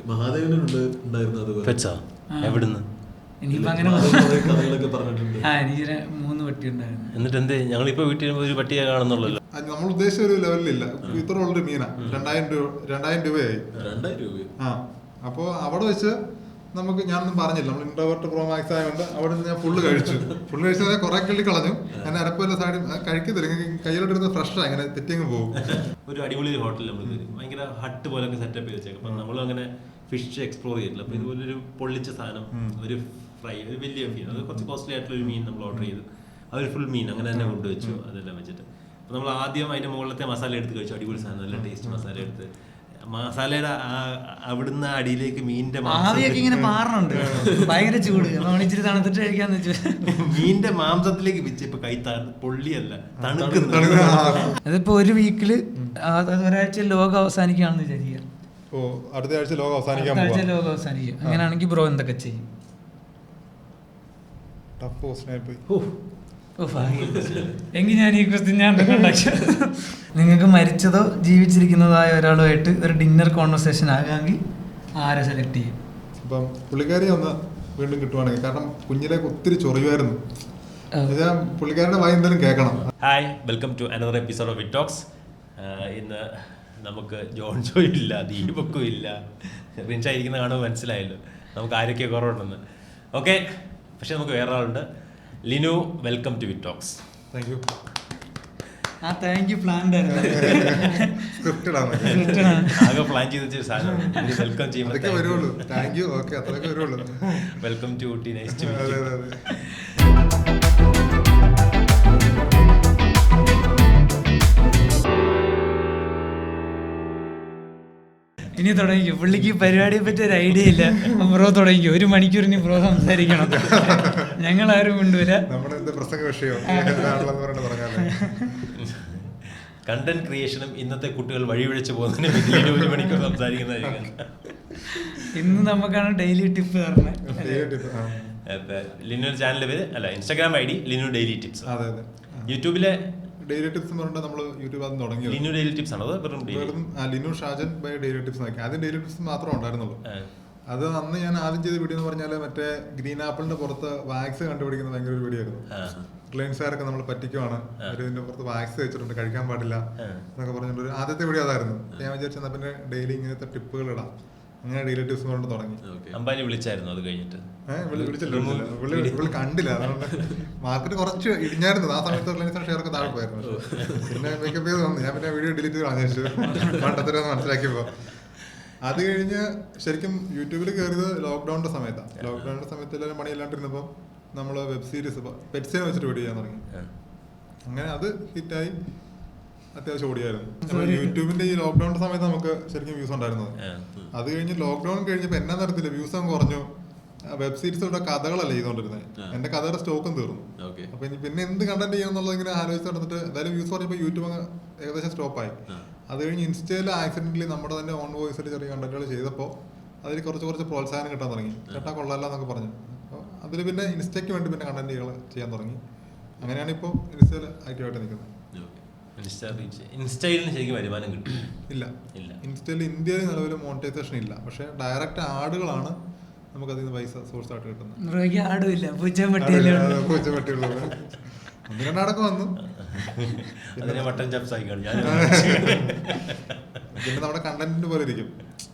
മഹാദേവനുണ്ട് ഉണ്ടായിരുന്നു അതുപോലെ. എവിടുന്ന് ഇനിയിപ്പോ അങ്ങനെ കഥകളൊക്കെ പറഞ്ഞിട്ടുണ്ട്. എനിക്ക് 3 പട്ടി ഉണ്ടായിരുന്നു. എന്നിട്ട് എന്തേ ഞങ്ങളിപ്പോ വീട്ടിൽ ഒരു പട്ടിയെ കാണുന്നുള്ളല്ലോ. നമ്മൾ ഉദ്ദേശിച്ച ഒരു ലെവലിലില്ല. ഇത്ര ഉള്ളൊരു മീനാ 2000 രൂപയായി. 2000 രൂപ. അപ്പോൾ അവിടെ വെച്ച് നമുക്ക് ഞാനൊന്നും പറഞ്ഞില്ല, നമ്മൾ ഇൻട്രോവേർട്ട് പ്രോമാക്സ് ആയതുകൊണ്ട് അവിടെ നിന്ന് ഞാൻ ഫുള്ള് കഴിച്ചു. കുറെ കിള്ളി കളഞ്ഞു. ഞാൻ അരപ്പല്ല സൈഡിൽ കഴിക്കത്തില്ല, കയ്യിലോട്ടിരുന്ന് ഫ്രഷാ ഇങ്ങനെ തെറ്റിങ്ങ് പോകും. ഒരു അടിപൊളി ഹോട്ടലിൽ നമ്മൾ ഭയങ്കര ഹട്ട് പോലൊക്കെ സെറ്റപ്പ് ചെയ്ത് വെച്ചേക്കും. അപ്പം നമ്മളും അങ്ങനെ ഫിഷ് എക്സ്പ്ലോർ ചെയ്തിട്ടില്ല. അപ്പൊ ഇതുപോലൊരു പൊള്ളിച്ച സാധനം, ഒരു ഫ്രൈ, ഒരു വലിയ മീൻ, അത് കുറച്ച് കോസ്റ്റ്ലി ആയിട്ടുള്ള ഒരു മീൻ നമ്മൾ ഓർഡർ ചെയ്തു. അതൊരു ഫുൾ മീൻ അങ്ങനെ തന്നെ കൊണ്ടുവച്ചു. അതെല്ലാം വെച്ചിട്ട് അപ്പോൾ നമ്മൾ ആദ്യം അതിന്റെ മുകളിലത്തെ മസാല എടുത്ത് കഴിച്ചു. അടിപൊളി സാധനം, നല്ല ടേസ്റ്റ് മസാല എടുത്ത്. മസാലയുടെ അവിടുന്ന് അടിയിലേക്ക് മീനിന്റെ ആവിയൊക്കെ ഇങ്ങനെ മാറണുണ്ട്, ഭയങ്കര ചൂട്. ഇച്ചിരി തണുത്തിട്ട് കഴിക്കാന്ന് വെച്ചു. മീനിന്റെ മാംസത്തിലേക്ക് വെച്ച് ഇപ്പൊ കൈ പൊള്ളിയല്ല, തണുക്കുന്നു. അതിപ്പോ ഒരു വീക്കില് ഒരാഴ്ച ലോകം അവസാനിക്കുകയാണെന്ന് വിചാരിക്കുക. അടുത്ത ആഴ്ച ലോകം അവസാനിക്കാൻ അങ്ങനെയാണെങ്കിൽ ബ്രോ എന്തൊക്കെ ചെയ്യും? എങ്കിൽ ഞാൻ ഈ ക്വസ്റ്റ്യൻ ഞാൻ നിങ്ങൾക്ക് മരിച്ചതോ ജീവിച്ചിരിക്കുന്നതായ ഒരാളുമായിട്ട് ഒരു ഡിന്നർ കോൺവെർസേഷൻ ആകാമെങ്കിൽ ആരെ സെലക്ട് ചെയ്യും? ഇപ്പം പുള്ളിക്കാരി ഒന്ന് വീണ്ടും കിട്ടുവാണെങ്കിൽ, കാരണം കുഞ്ഞിലേക്ക് ഒത്തിരി ചൊറിയുമായിരുന്നു. പുള്ളിക്കാരുടെ വായി എന്തായാലും കേൾക്കണം. Hi, welcome to another episode of wit talks. ഇന്ന് നമുക്ക് ജോൺസോ ഇല്ല, ദീപക്കും ഇല്ല, റിൻഷായിരിക്കുന്ന കാണുമ്പോൾ മനസ്സിലായല്ലോ നമുക്ക് ആരൊക്കെ കുറവുണ്ടെന്ന്. ഓക്കെ, പക്ഷെ നമുക്ക് വേറെ ആളുണ്ട്. Linu, welcome to wit talks. Thank you. Thank you. Plan ആകെ പ്ലാൻ ചെയ്ത് വെച്ച സാധനം വെൽക്കം ചെയ്യുമ്പോൾ welcome to Ooty, nice to meet you. ഇനി തുടങ്ങിക്കോ. പുള്ളിക്ക് പരിപാടിയെ പറ്റി ഒരു ഐഡിയ ഇല്ല. ബ്രോ തുടങ്ങിക്കോ. 1 മണിക്കൂറിന് ബ്രോ സംസാരിക്കണം. ഞങ്ങളാരും കൊണ്ടുവരാ. കണ്ടന്റ് ക്രിയേഷനും ഇന്നത്തെ കുട്ടികൾ വഴിവിഴിച്ചു പോകുന്നതിന് 1 മണിക്കൂർ സംസാരിക്കുന്നതായിരിക്കും. ഇന്ന് നമുക്കാണ് ഡെയിലി ടിപ്പ് തരണേ. ലിനു ചാനലിന്റെ പേര് അല്ല, Instagram ID Linu daily tips. യൂട്യൂബിലെ ഡെയിലി ടിപ്സ് പറഞ്ഞിട്ട് നമ്മൾ യൂട്യൂബ് അത് തുടങ്ങി. ലിനു ഡെയിലി ടിപ്സ് ആണോ? Linu Shajan by daily tips നോക്കി. ആദ്യം ഡെയിലി ടിപ്സ് മാത്രമേ ഉണ്ടായിരുന്നുള്ളൂ. അത് അന്ന് ഞാൻ ആദ്യം ചെയ്ത വീഡിയോ എന്ന് പറഞ്ഞാൽ മറ്റേ ഗ്രീൻ ആപ്പിളിന്റെ പുറത്ത് വാക്സ് കണ്ടുപിടിക്കുന്ന ഭയങ്കര ഒരു വീഡിയോ ആയിരുന്നു. റിലയൻസുകാരൊക്കെ നമ്മൾ പറ്റിക്കുവാണ്, ഇതിന്റെ പുറത്ത് വാക്സ് വെച്ചിട്ടുണ്ട്, കഴിക്കാൻ പാടില്ല എന്നൊക്കെ പറഞ്ഞിട്ട് ആദ്യത്തെ വീഡിയോ അതായിരുന്നു. ഞാൻ വിചാരിച്ചാൽ പിന്നെ ഡെയിലി ഇങ്ങനത്തെ ടിപ്പുകൾ ഇടാം. അങ്ങനെ ഡെയിലി ടിപ്സ് കൊണ്ട് തുടങ്ങി. അമ്പാനി വിളിച്ചായിരുന്നു അത് കഴിഞ്ഞിട്ട്? വിളിച്ചില്ല, കണ്ടില്ല. അതുകൊണ്ട് മാർക്കറ്റ് കുറച്ച് ഇടിഞ്ഞായിരുന്നു ആ സമയത്ത്. റിലയൻസ് ഷെയർ ഒക്കെ താഴെ പോയിരുന്നു. പിന്നെ മേക്കപ്പ് ചെയ്ത് വന്നു. ഞാൻ പിന്നെ വീഡിയോ ഡിലീറ്റ് കളഞ്ഞു പണ്ടത്തിലൊന്ന് മനസ്സിലാക്കിയപ്പോ. അത് കഴിഞ്ഞ് ശരിക്കും യൂട്യൂബിൽ കയറിയത് ലോക്ക്ഡൌണിന്റെ സമയത്താണ്. ലോക്ക്ഡൌണിന്റെ സമയത്ത് എല്ലാവരും പണിയില്ലാണ്ടിരുന്നപ്പോൾ നമ്മൾ വെബ് സീരീസ് പെറ്റ്സിനെ വെച്ചിട്ട് വീഡിയോ ചെയ്യാൻ തുടങ്ങി. അങ്ങനെ അത് ഹിറ്റായി, അത്യാവശ്യം ഓടിയായിരുന്നു. യൂട്യൂബിന്റെ ഈ ലോക്ക്ഡൌണിന്റെ സമയത്ത് നമുക്ക് ശരിക്കും വ്യൂസ് ഉണ്ടായിരുന്നത്. അത് കഴിഞ്ഞ് ലോക്ക്ഡൌൺ കഴിഞ്ഞപ്പോൾ എന്നാ നടത്തില്ല, വ്യൂസ് അങ്ങ് കുറഞ്ഞു. വെബ് സീരീസ് ഇവിടെ കഥകളല്ല ചെയ്തോണ്ടിരുന്നത്. എന്റെ കഥയുടെ സ്റ്റോക്കും തീർന്നു. അപ്പൊ പിന്നെ എന്ത് കണ്ടന്റ് ചെയ്യാന്നുള്ളത് ഇങ്ങനെ ആലോചിച്ച് നടന്നിട്ട് എന്തായാലും വ്യൂസ് പറഞ്ഞപ്പോൾ യൂട്യൂബ് അങ്ങ് ഏകദേശം സ്റ്റോപ്പായി. അത് കഴിഞ്ഞ് ഇൻസ്റ്റയിൽ ആക്സിഡന്റലി നമ്മുടെ തന്നെ ഓൺ വോയിസിൽ ചെറിയ കണ്ടന്റുകൾ ചെയ്തപ്പോൾ അതിൽ കുറച്ച് പ്രോത്സാഹനം കിട്ടാൻ തുടങ്ങി. കേട്ടാ കൊള്ളാല്ല എന്നൊക്കെ പറഞ്ഞു. അപ്പോൾ അതിൽ പിന്നെ ഇൻസ്റ്റയ്ക്ക് വേണ്ടി പിന്നെ കണ്ടന്റുകൾ ചെയ്യാൻ തുടങ്ങി. അങ്ങനെയാണ് ഇപ്പോൾ ഇൻസ്റ്റയിൽ ആക്റ്റീവായിട്ട് നിൽക്കുന്നത്. ഇൻസ്റ്റയിലിന് ശരിക്കും വരുമാനം കിട്ടും? ഇല്ല, ഇൻസ്റ്റയിൽ ഇന്ത്യയിൽ നിലവിൽ മോണിറ്റൈസേഷൻ ഇല്ല. പക്ഷെ ഡയറക്റ്റ് ആഡുകളാണ് നമുക്ക് അതിൽ നിന്ന് പൈസ സോഴ്സ് ആയിട്ട് കിട്ടുന്നത്. ആടുമില്ല, പൂച്ചപ്പെട്ടിയുള്ളത് 1-2 ആടൊക്കെ വന്നു. പിന്നെ നമ്മുടെ കണ്ടന്റിന്റെ പോലെ ഇരിക്കും.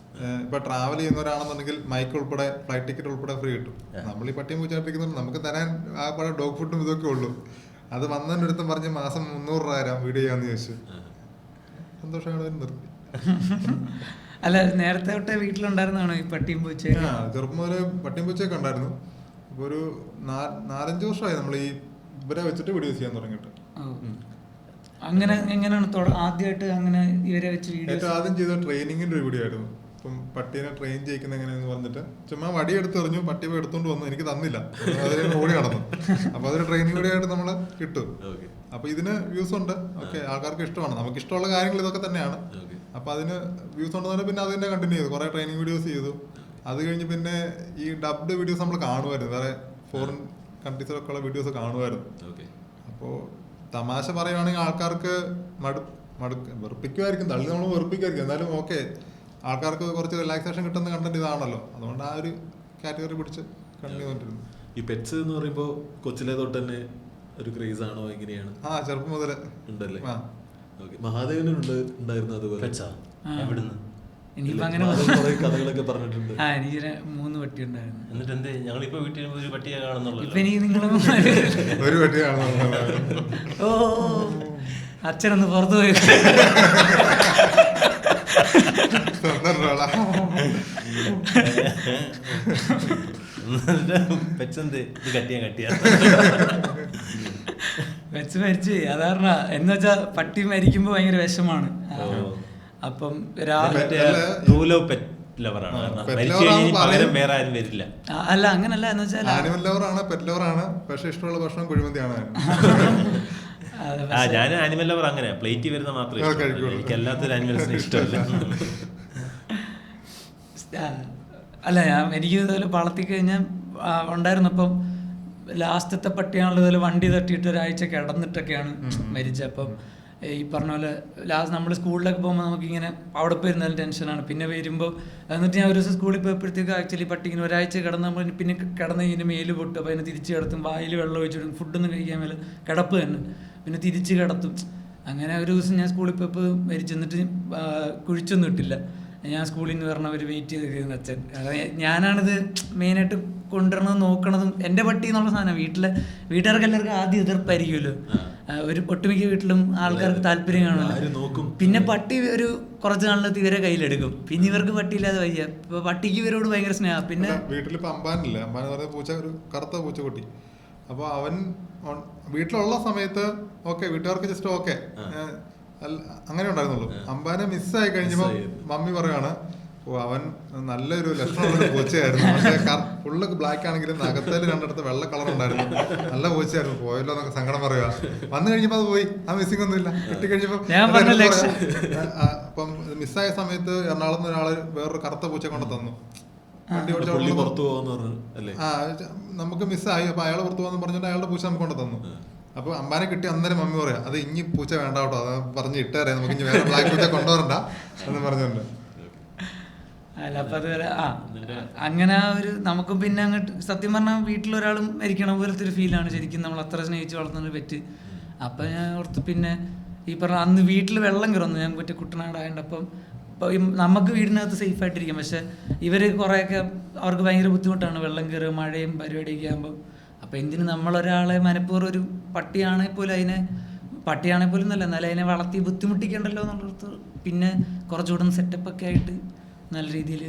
ഇപ്പൊ ട്രാവൽ ചെയ്യുന്നവരാണെന്നുണ്ടെങ്കിൽ മൈക്ക് ഉൾപ്പെടെ ഫ്ലൈറ്റ് ടിക്കറ്റ് ഉൾപ്പെടെ ഫ്രീ കിട്ടും. നമ്മൾ ഈ പട്ടിയും പൂച്ചായിട്ടിരിക്കുന്നുണ്ട്, നമുക്ക് തരാൻ ആ പഴയ ഡോഗ് ഫുഡും ഇതൊക്കെ ഉള്ളൂ. അത് വന്നതിന്റെ അടുത്തും പറഞ്ഞ് മാസം 300 രൂപ തരാം വീഡിയോ ചെയ്യാന്ന് ചോദിച്ചു. സന്തോഷമാണ്, നിർത്തി. അല്ല, നേരത്തെ തൊട്ടേ വീട്ടിലുണ്ടായിരുന്നാണോ ഈ പട്ടിയും പൂച്ചയും? ചെറുപ്പം മുതലേ പട്ടിയും പൂച്ചയൊക്കെ ഉണ്ടായിരുന്നു. ഇപ്പൊ ഒരു 4-5 വർഷമായി നമ്മൾ ഈ ഇവരെ വെച്ചിട്ട് വീഡിയോ ചെയ്യാൻ തുടങ്ങിയിട്ട്. അങ്ങനെ എങ്ങനെയാണ് ആദ്യമായിട്ട് അങ്ങനെ ഇവരെ വെച്ച് വീഡിയോ? ഏറ്റവും ആദ്യം ചെയ്ത ട്രെയിനിങ്ങിന്റെ ഒരു വീഡിയോ ആയിരുന്നു. ഇപ്പം പട്ടീനെ ട്രെയിൻ ചെയ്യിക്കുന്ന എങ്ങനെയാന്ന് പറഞ്ഞിട്ട് ചുമ്മാ വടി എടുത്തെറിഞ്ഞു, പട്ടി പോയി എടുത്തോണ്ട് വന്നു, എനിക്ക് തന്നില്ല, അതിന് ഓടി നടന്നു. അപ്പൊ അതൊരു ട്രെയിനിങ് വീഡിയോ ആയിട്ട് നമ്മള് കിട്ടും. അപ്പൊ ഇതിന് വ്യൂസ് ഉണ്ട്. ഓക്കെ, ആൾക്കാർക്ക് ഇഷ്ടമാണ്. നമുക്ക് ഇഷ്ടമുള്ള കാര്യങ്ങൾ ഇതൊക്കെ തന്നെയാണ്. അപ്പൊ അതിന് വ്യൂസ് ഉണ്ടെന്ന് പിന്നെ അതിനെ കണ്ടിന്യൂ ചെയ്തു. കുറെ ട്രെയിനിങ് വീഡിയോസ് ചെയ്തു. അത് കഴിഞ്ഞ് പിന്നെ ഈ ഡബ്ഡ് വീഡിയോസ് നമ്മൾ കാണുമായിരുന്നു. വേറെ ഫോറിൻ കൺട്രീസിലൊക്കെ ഉള്ള വീഡിയോസ് കാണുമായിരുന്നു. അപ്പോൾ തമാശ പറയുവാണെങ്കിൽ ആൾക്കാർക്ക് വെറുപ്പിക്കുമായിരിക്കും, തള്ളി നമ്മൾ വെറുപ്പിക്കുമായിരിക്കും. എന്നാലും ഓക്കെ, ആൾക്കാർക്ക് കുറച്ച് റിലാക്സേഷൻ കിട്ടുന്ന കണ്ടന്റ് ഇതാണല്ലോ, അതുകൊണ്ട് ആ ഒരു കാറ്റഗറി പിടിച്ച് കണ്ടിന്യൂ ചെയ്തിരുന്നു. ഈ പെറ്റ്സ് എന്ന് പറയുമ്പോൾ കൊച്ചിലെ തൊട്ട് തന്നെ ഒരു ക്രേസ് ആണോ എങ്ങനെയാണ്? ചെറുപ്പം മുതൽ ഉണ്ടല്ലേ? മഹാദേവനുണ്ട് ഉണ്ടായിരുന്നു അതുപോലെ. എവിടുന്ന് എനിക്കിപ്പോ അങ്ങനെ കുറെ കഥകളൊക്കെ പറഞ്ഞിട്ടുണ്ട്. എനിക്ക് 3 പട്ടി ഉണ്ടായിരുന്നു. എന്നിട്ട് എന്തേ ഞങ്ങളിപ്പോ വീട്ടിൽ ഒരു പട്ടിയെ കാണുന്നുള്ളൂ. ഇപ്പൊ എനിക്ക് നിങ്ങളും ഒരു പട്ടി കാണുന്നു. ഓ അച്ഛനൊന്ന് പുറത്തു പോയി. വെച്ച് മരിച്ചു. സാധാരണ എന്ന് വെച്ചാ പട്ടി മരിക്കുമ്പോ ഭയങ്കര വിഷമാണ്. അപ്പം അല്ല അങ്ങനല്ല എന്ന് വെച്ചാൽ ആനിമൽ ലവറാണ്, പെറ്റ് ലവറാണ്, പക്ഷെ ഇഷ്ടമുള്ള ഭക്ഷണം കുഴിമന്തിയാണ്. ഞാൻ ആനിമൽ ലവർ, അങ്ങനെ പ്ലേറ്റ് വരുന്ന മാത്രമേ എനിക്ക് അല്ലാത്തൊരു ആനിമൽസിനെ ഇഷ്ടമല്ല. അല്ല എനിക്ക് ഇതുപോലെ വളർത്തി കഴിഞ്ഞാൽ ഉണ്ടായിരുന്നു. അപ്പം ലാസ്റ്റത്തെ പട്ടിയാണല്ലോ ഇതുപോലെ വണ്ടി തട്ടിയിട്ട് ഒരാഴ്ച കിടന്നിട്ടൊക്കെയാണ് മരിച്ചത്. അപ്പം ഈ പറഞ്ഞ പോലെ ലാസ്റ്റ് നമ്മൾ സ്കൂളിലൊക്കെ പോകുമ്പോൾ നമുക്കിങ്ങനെ അവിടെ പോയിരുന്നാലും ടെൻഷനാണ്. പിന്നെ വരുമ്പോൾ എന്നിട്ട് ഞാൻ ഒരു ദിവസം സ്കൂളിൽ പോയപ്പോഴത്തേക്ക് ആക്ച്വലി പട്ടി ഇങ്ങനെ ഒരാഴ്ച കിടന്ന് പിന്നെ കിടന്ന് കഴിഞ്ഞാൽ മേല് പൊട്ടും. അപ്പോൾ അതിനെ തിരിച്ച് കിടത്തും, വായിൽ വെള്ളം ഒഴിച്ചിടും, ഫുഡൊന്നും കഴിക്കാൻ മേലെ കിടപ്പ് തന്നെ, പിന്നെ തിരിച്ച് കിടത്തും. അങ്ങനെ ഒരു ദിവസം ഞാൻ സ്കൂളിൽ പോയപ്പോൾ മരിച്ചു. എന്നിട്ട് കുഴിച്ചൊന്നും ഇട്ടില്ല. ഞാൻ സ്കൂളിൽ നിന്ന് പറഞ്ഞവർ വെയിറ്റ് ചെയ്ത് അച്ഛൻ. ഞാനാണിത് മെയിനായിട്ട് കൊണ്ടുവരണത് നോക്കണതും. എൻ്റെ പട്ടി എന്നുള്ള സാധനം വീട്ടുകാർക്ക് എല്ലാവർക്കും ആദ്യം എതിർപ്പായിരിക്കുമല്ലോ. ഒരു ഒട്ടുമിക്ക വീട്ടിലും ആൾക്കാർക്ക് താല്പര്യം കാണുമല്ലോ. പിന്നെ പട്ടി ഒരു കുറച്ച് നാളിലത്ത് ഇവരെ കയ്യിലെടുക്കും. പിന്നെ ഇവർക്ക് പട്ടിയില്ലാതെ വയ്യ. ഇപ്പൊ പട്ടിക്ക് ഇവരോട് ഭയങ്കര സ്നേഹം. പിന്നെ വീട്ടിലിപ്പോ അമ്പാനില്ല, അമ്പാൻ പറഞ്ഞ പൂച്ച, ഒരു കറുത്ത പൂച്ചക്കുട്ടി. അപ്പൊ അവൻ വീട്ടിലുള്ള സമയത്ത് ഓക്കെ, വീട്ടുകാർക്ക് ജസ്റ്റ് ഓക്കെ അങ്ങനെ ഉണ്ടായിരുന്നുള്ളൂ. അമ്പാനെ മിസ്സായി കഴിഞ്ഞപ്പോ മമ്മി പറയാണ്, അവൻ നല്ലൊരു ലക്ഷണമുള്ള പൂച്ചയായിരുന്നു, പക്ഷെ ഫുള്ള് ബ്ലാക്ക് ആണെങ്കിലും നഖത്തേല് രണ്ടിടത്ത് വെള്ള കളർ ഉണ്ടായിരുന്നു, നല്ല പൂച്ചയായിരുന്നു, പോയല്ലോ എന്നൊക്കെ സങ്കടം പറയുക. വന്നു കഴിഞ്ഞപ്പോ അത് പോയി, ആ മിസ്സിംഗ് ഒന്നുമില്ല. കിട്ടിക്കഴിഞ്ഞപ്പോ അപ്പം മിസ്സായ സമയത്ത് എറണാകുളത്ത് ഒരാള് വേറൊരു കറുത്ത പൂച്ച കൊണ്ട് തന്നു. നമുക്ക് മിസ്സായി, അപ്പൊ അയാളെ പുറത്തു പോകാന്ന് പറഞ്ഞിട്ട് അയാളുടെ പൂച്ച നമുക്ക് കൊണ്ട് തന്നു. അപ്പൊ അമ്പാനെ കിട്ടി. അന്നേരം മമ്മി പറയാം, അത് ഇനി പൂച്ച വേണ്ട കേട്ടോ, അത് പറഞ്ഞ് ഇട്ടേരാ, നമുക്ക് ഇനി വേറെ ബ്ലാക്ക് പൂച്ച കൊണ്ടുവരണ്ട എന്ന് പറഞ്ഞിട്ടുണ്ട്. അല്ല അപ്പൊ അത് അങ്ങനെ ഒരു നമുക്ക് പിന്നെ അങ്ങോട്ട് സത്യം പറഞ്ഞാൽ വീട്ടിലൊരാളും മരിക്കണ പോലത്തെ ഒരു ഫീലാണ് ശരിക്കും നമ്മൾ അത്ര സ്നേഹിച്ച് വളർത്തുന്ന പെറ്റ്. അപ്പൊ ഞാൻ ഓർത്ത് പിന്നെ ഈ പറഞ്ഞ അന്ന് വീട്ടിൽ വെള്ളം കയറുന്നു, ഞാൻ മറ്റേ കുട്ടനാടായതുകൊണ്ട്. അപ്പം നമുക്ക് വീടിനകത്ത് സേഫ് ആയിട്ടിരിക്കും. പക്ഷെ ഇവര് കുറെയൊക്കെ അവർക്ക് ഭയങ്കര ബുദ്ധിമുട്ടാണ് വെള്ളം കയറുക, മഴയും പരിപാടിയൊക്കെ ആകുമ്പോൾ. അപ്പൊ എന്തിന് നമ്മളൊരാളെ മനഃപൂർവ്വം ഒരു പട്ടിയാണെങ്കിൽ പോലും നല്ല എന്നാലും അതിനെ വളർത്തി ബുദ്ധിമുട്ടിക്കണ്ടല്ലോ എന്നുള്ളത്. പിന്നെ കുറച്ചുകൂടെ സെറ്റപ്പൊക്കെ ആയിട്ട് നല്ല രീതിയിൽ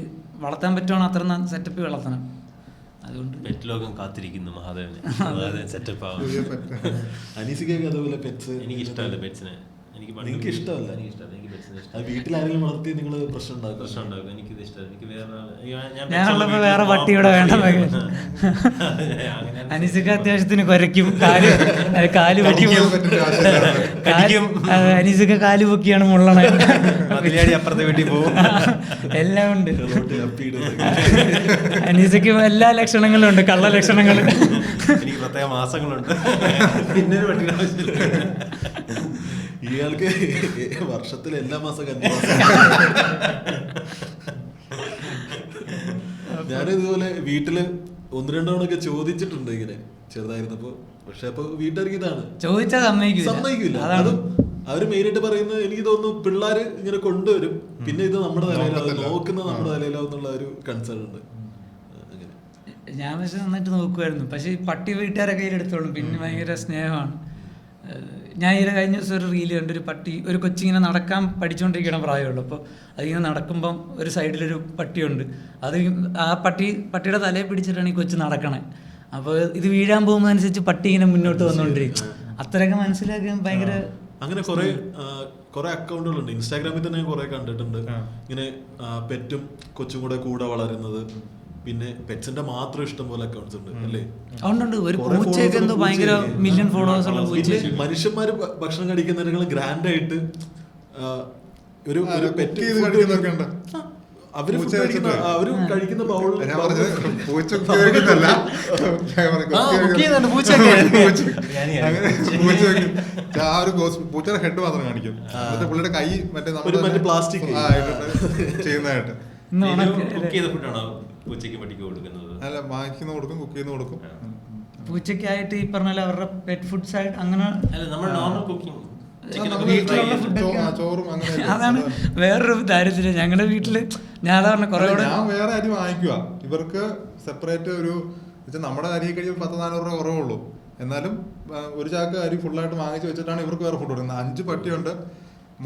വളർത്താൻ പറ്റുവാണോ അത്ര സെറ്റപ്പ് വളർത്തണം. അതുകൊണ്ട് പെറ്റ് ലോകം കാത്തിരിക്കുന്നു മഹാദേവനെ സെറ്റപ്പ് ആവാൻ. അനീസിക്കൊക്കെ അതുപോലെ പെറ്റ്സ് എനിക്ക് ഇഷ്ടമല്ല പെറ്റ്സിനെ. എനിക്ക് ഇഷ്ടമല്ല. വീട്ടിലാരെങ്കിലും വളർത്തി നിങ്ങൾ പ്രശ്നം ഉണ്ടാക്കും. എനിക്കിത് ഇഷ്ടമല്ല. എനിക്ക് ഞാനുള്ളപ്പോ വേറെ പട്ടിയുടെ വേണം. അനീസക്ക് അത്യാവശ്യത്തിന് കുരയ്ക്കും, കാല് അനീസക്ക് കാല് പൊക്കിയാണ് മുള്ളണ, അപ്പുറത്തെ വീട്ടിൽ പോകും, എല്ലാം ഉണ്ട്. അനീസക്ക് എല്ലാ ലക്ഷണങ്ങളും ഉണ്ട്, കള്ള ലക്ഷണങ്ങൾ. എനിക്ക് പ്രത്യേക മാസങ്ങളുണ്ട്. പിന്നെ പട്ടിയുടെ ആവശ്യമില്ല. ഇയാൾക്ക് വർഷത്തിൽ എല്ലാ മാസം ഞാനിതുപോലെ വീട്ടില് 1-2 തവണയൊക്കെ ചോദിച്ചിട്ടുണ്ട് ഇങ്ങനെ ചെറുതായിരുന്നപ്പോ. പക്ഷെ അപ്പൊ വീട്ടുകാർക്ക് ഇതാണ് ചോദിച്ചാൽ സമ്മതിക്കില്ല. അതും അവര് മെയിനായിട്ട് പറയുന്നത് എനിക്ക് തോന്നുന്നു പിള്ളേര് ഇങ്ങനെ കൊണ്ടുവരും, പിന്നെ ഇത് നമ്മുടെ തലയിലാവും, നോക്കുന്നത് നമ്മുടെ തലയിലാവും എന്നുള്ള ഒരു കൺസേൺ ഉണ്ട്. അങ്ങനെ ഞാൻ പക്ഷെ നന്നായിട്ട് നോക്കുമായിരുന്നു. പക്ഷെ ഈ പട്ടി വീട്ടുകാരെ കയ്യിലെടുത്തോളും, പിന്നെ ഭയങ്കര സ്നേഹമാണ്. ഞാൻ ഈ കഴിഞ്ഞ ദിവസം ഒരു റീല് കണ്ട്, ഒരു പട്ടി, ഒരു കൊച്ചിങ്ങനെ നടക്കാൻ പഠിച്ചുകൊണ്ടിരിക്കണ പ്രായമുള്ളൂ. അപ്പോൾ അതിങ്ങനെ നടക്കുമ്പം ഒരു സൈഡിലൊരു പട്ടിയുണ്ട്. അത് ആ പട്ടിയുടെ തലയെ പിടിച്ചിട്ടാണ് ഈ കൊച്ച് നടക്കണേ. അപ്പോൾ ഇത് വീഴാൻ പോകുന്നതനുസരിച്ച് പട്ടി ഇങ്ങനെ മുന്നോട്ട് വന്നുകൊണ്ടിരിക്കും. അത്രയൊക്കെ മനസ്സിലാക്കാൻ ഭയങ്കര. അങ്ങനെ കുറെ അക്കൗണ്ടുകളുണ്ട് ഇൻസ്റ്റാഗ്രാമിൽ തന്നെ കുറെ കണ്ടിട്ടുണ്ട്. ഇങ്ങനെ പെറ്റും കൊച്ചും കൂടെ വളരുന്നത്, പിന്നെ പെറ്റ്സിന്റെ മാത്രം ഇഷ്ടം പോലെ അക്കൗണ്ട്സ് ഉണ്ട് അല്ലേ? ഒരു പൂച്ചയൊക്കെ എന്തോ ഭയങ്കര മില്യൺ ഫോളോവേഴ്സ് ഉള്ള പൂച്ച. മനുഷ്യന്മാര് ഭക്ഷണം കഴിക്കുന്നതിനേക്കാൾ ഗ്രാൻഡ് ആയിട്ട് ഒരു പെറ്റ് അവര് food കഴിക്കുന്ന അവര് കഴിക്കുന്ന ബൗൾ ഞാൻ പറഞ്ഞത് പൂച്ച കഴിക്കുന്നല്ല, ആ ഒരു പൂച്ചയുടെ ഹെഡ് മാത്രം കാണിക്കും, എന്നിട്ട് പുള്ളിയുടെ കൈ മറ്റേ പ്ലാസ്റ്റിക് ചെയ്യുന്നതായിട്ട്. കുക്ക് ചെയ്ത ഫുഡാണോ പൂച്ചയ്ക്ക് പട്ടിക്ക് കൊടുക്കുന്നത്? അല്ല, വാങ്ങിക്കുന്ന കൊടുക്കും, കുക്ക് ചെയ്യുന്ന കൊടുക്കും. പൂച്ചയ്ക്കായിട്ട് ഈ പറഞ്ഞ അവരുടെ പെറ്റ് ഫുഡ്സ് ആയിട്ട് അങ്ങനെ അല്ല, നമ്മൾ നോർമൽ കുക്കിംഗ് ചോറും അങ്ങനെ. അതാണ് വേറൊരു ദാരിദ്ര്യം ഞങ്ങളുടെ വീട്ടില്. ഞാൻ പറഞ്ഞ കുറെ ഞാൻ വേറെ അരി വാങ്ങിക്കുക, ഇവർക്ക് സെപ്പറേറ്റ് ഒരു നമ്മുടെ അരി കഴിയും 10-400 രൂപ കുറവുള്ളൂ. എന്നാലും ഒരു ചാക്ക് അരി ഫുള്ളായിട്ട് വാങ്ങിച്ച് വെച്ചിട്ടാണ് ഇവർക്ക് വേറെ ഫുഡ് കൊടുക്കുന്നത്. 5 പട്ടിയുണ്ട്,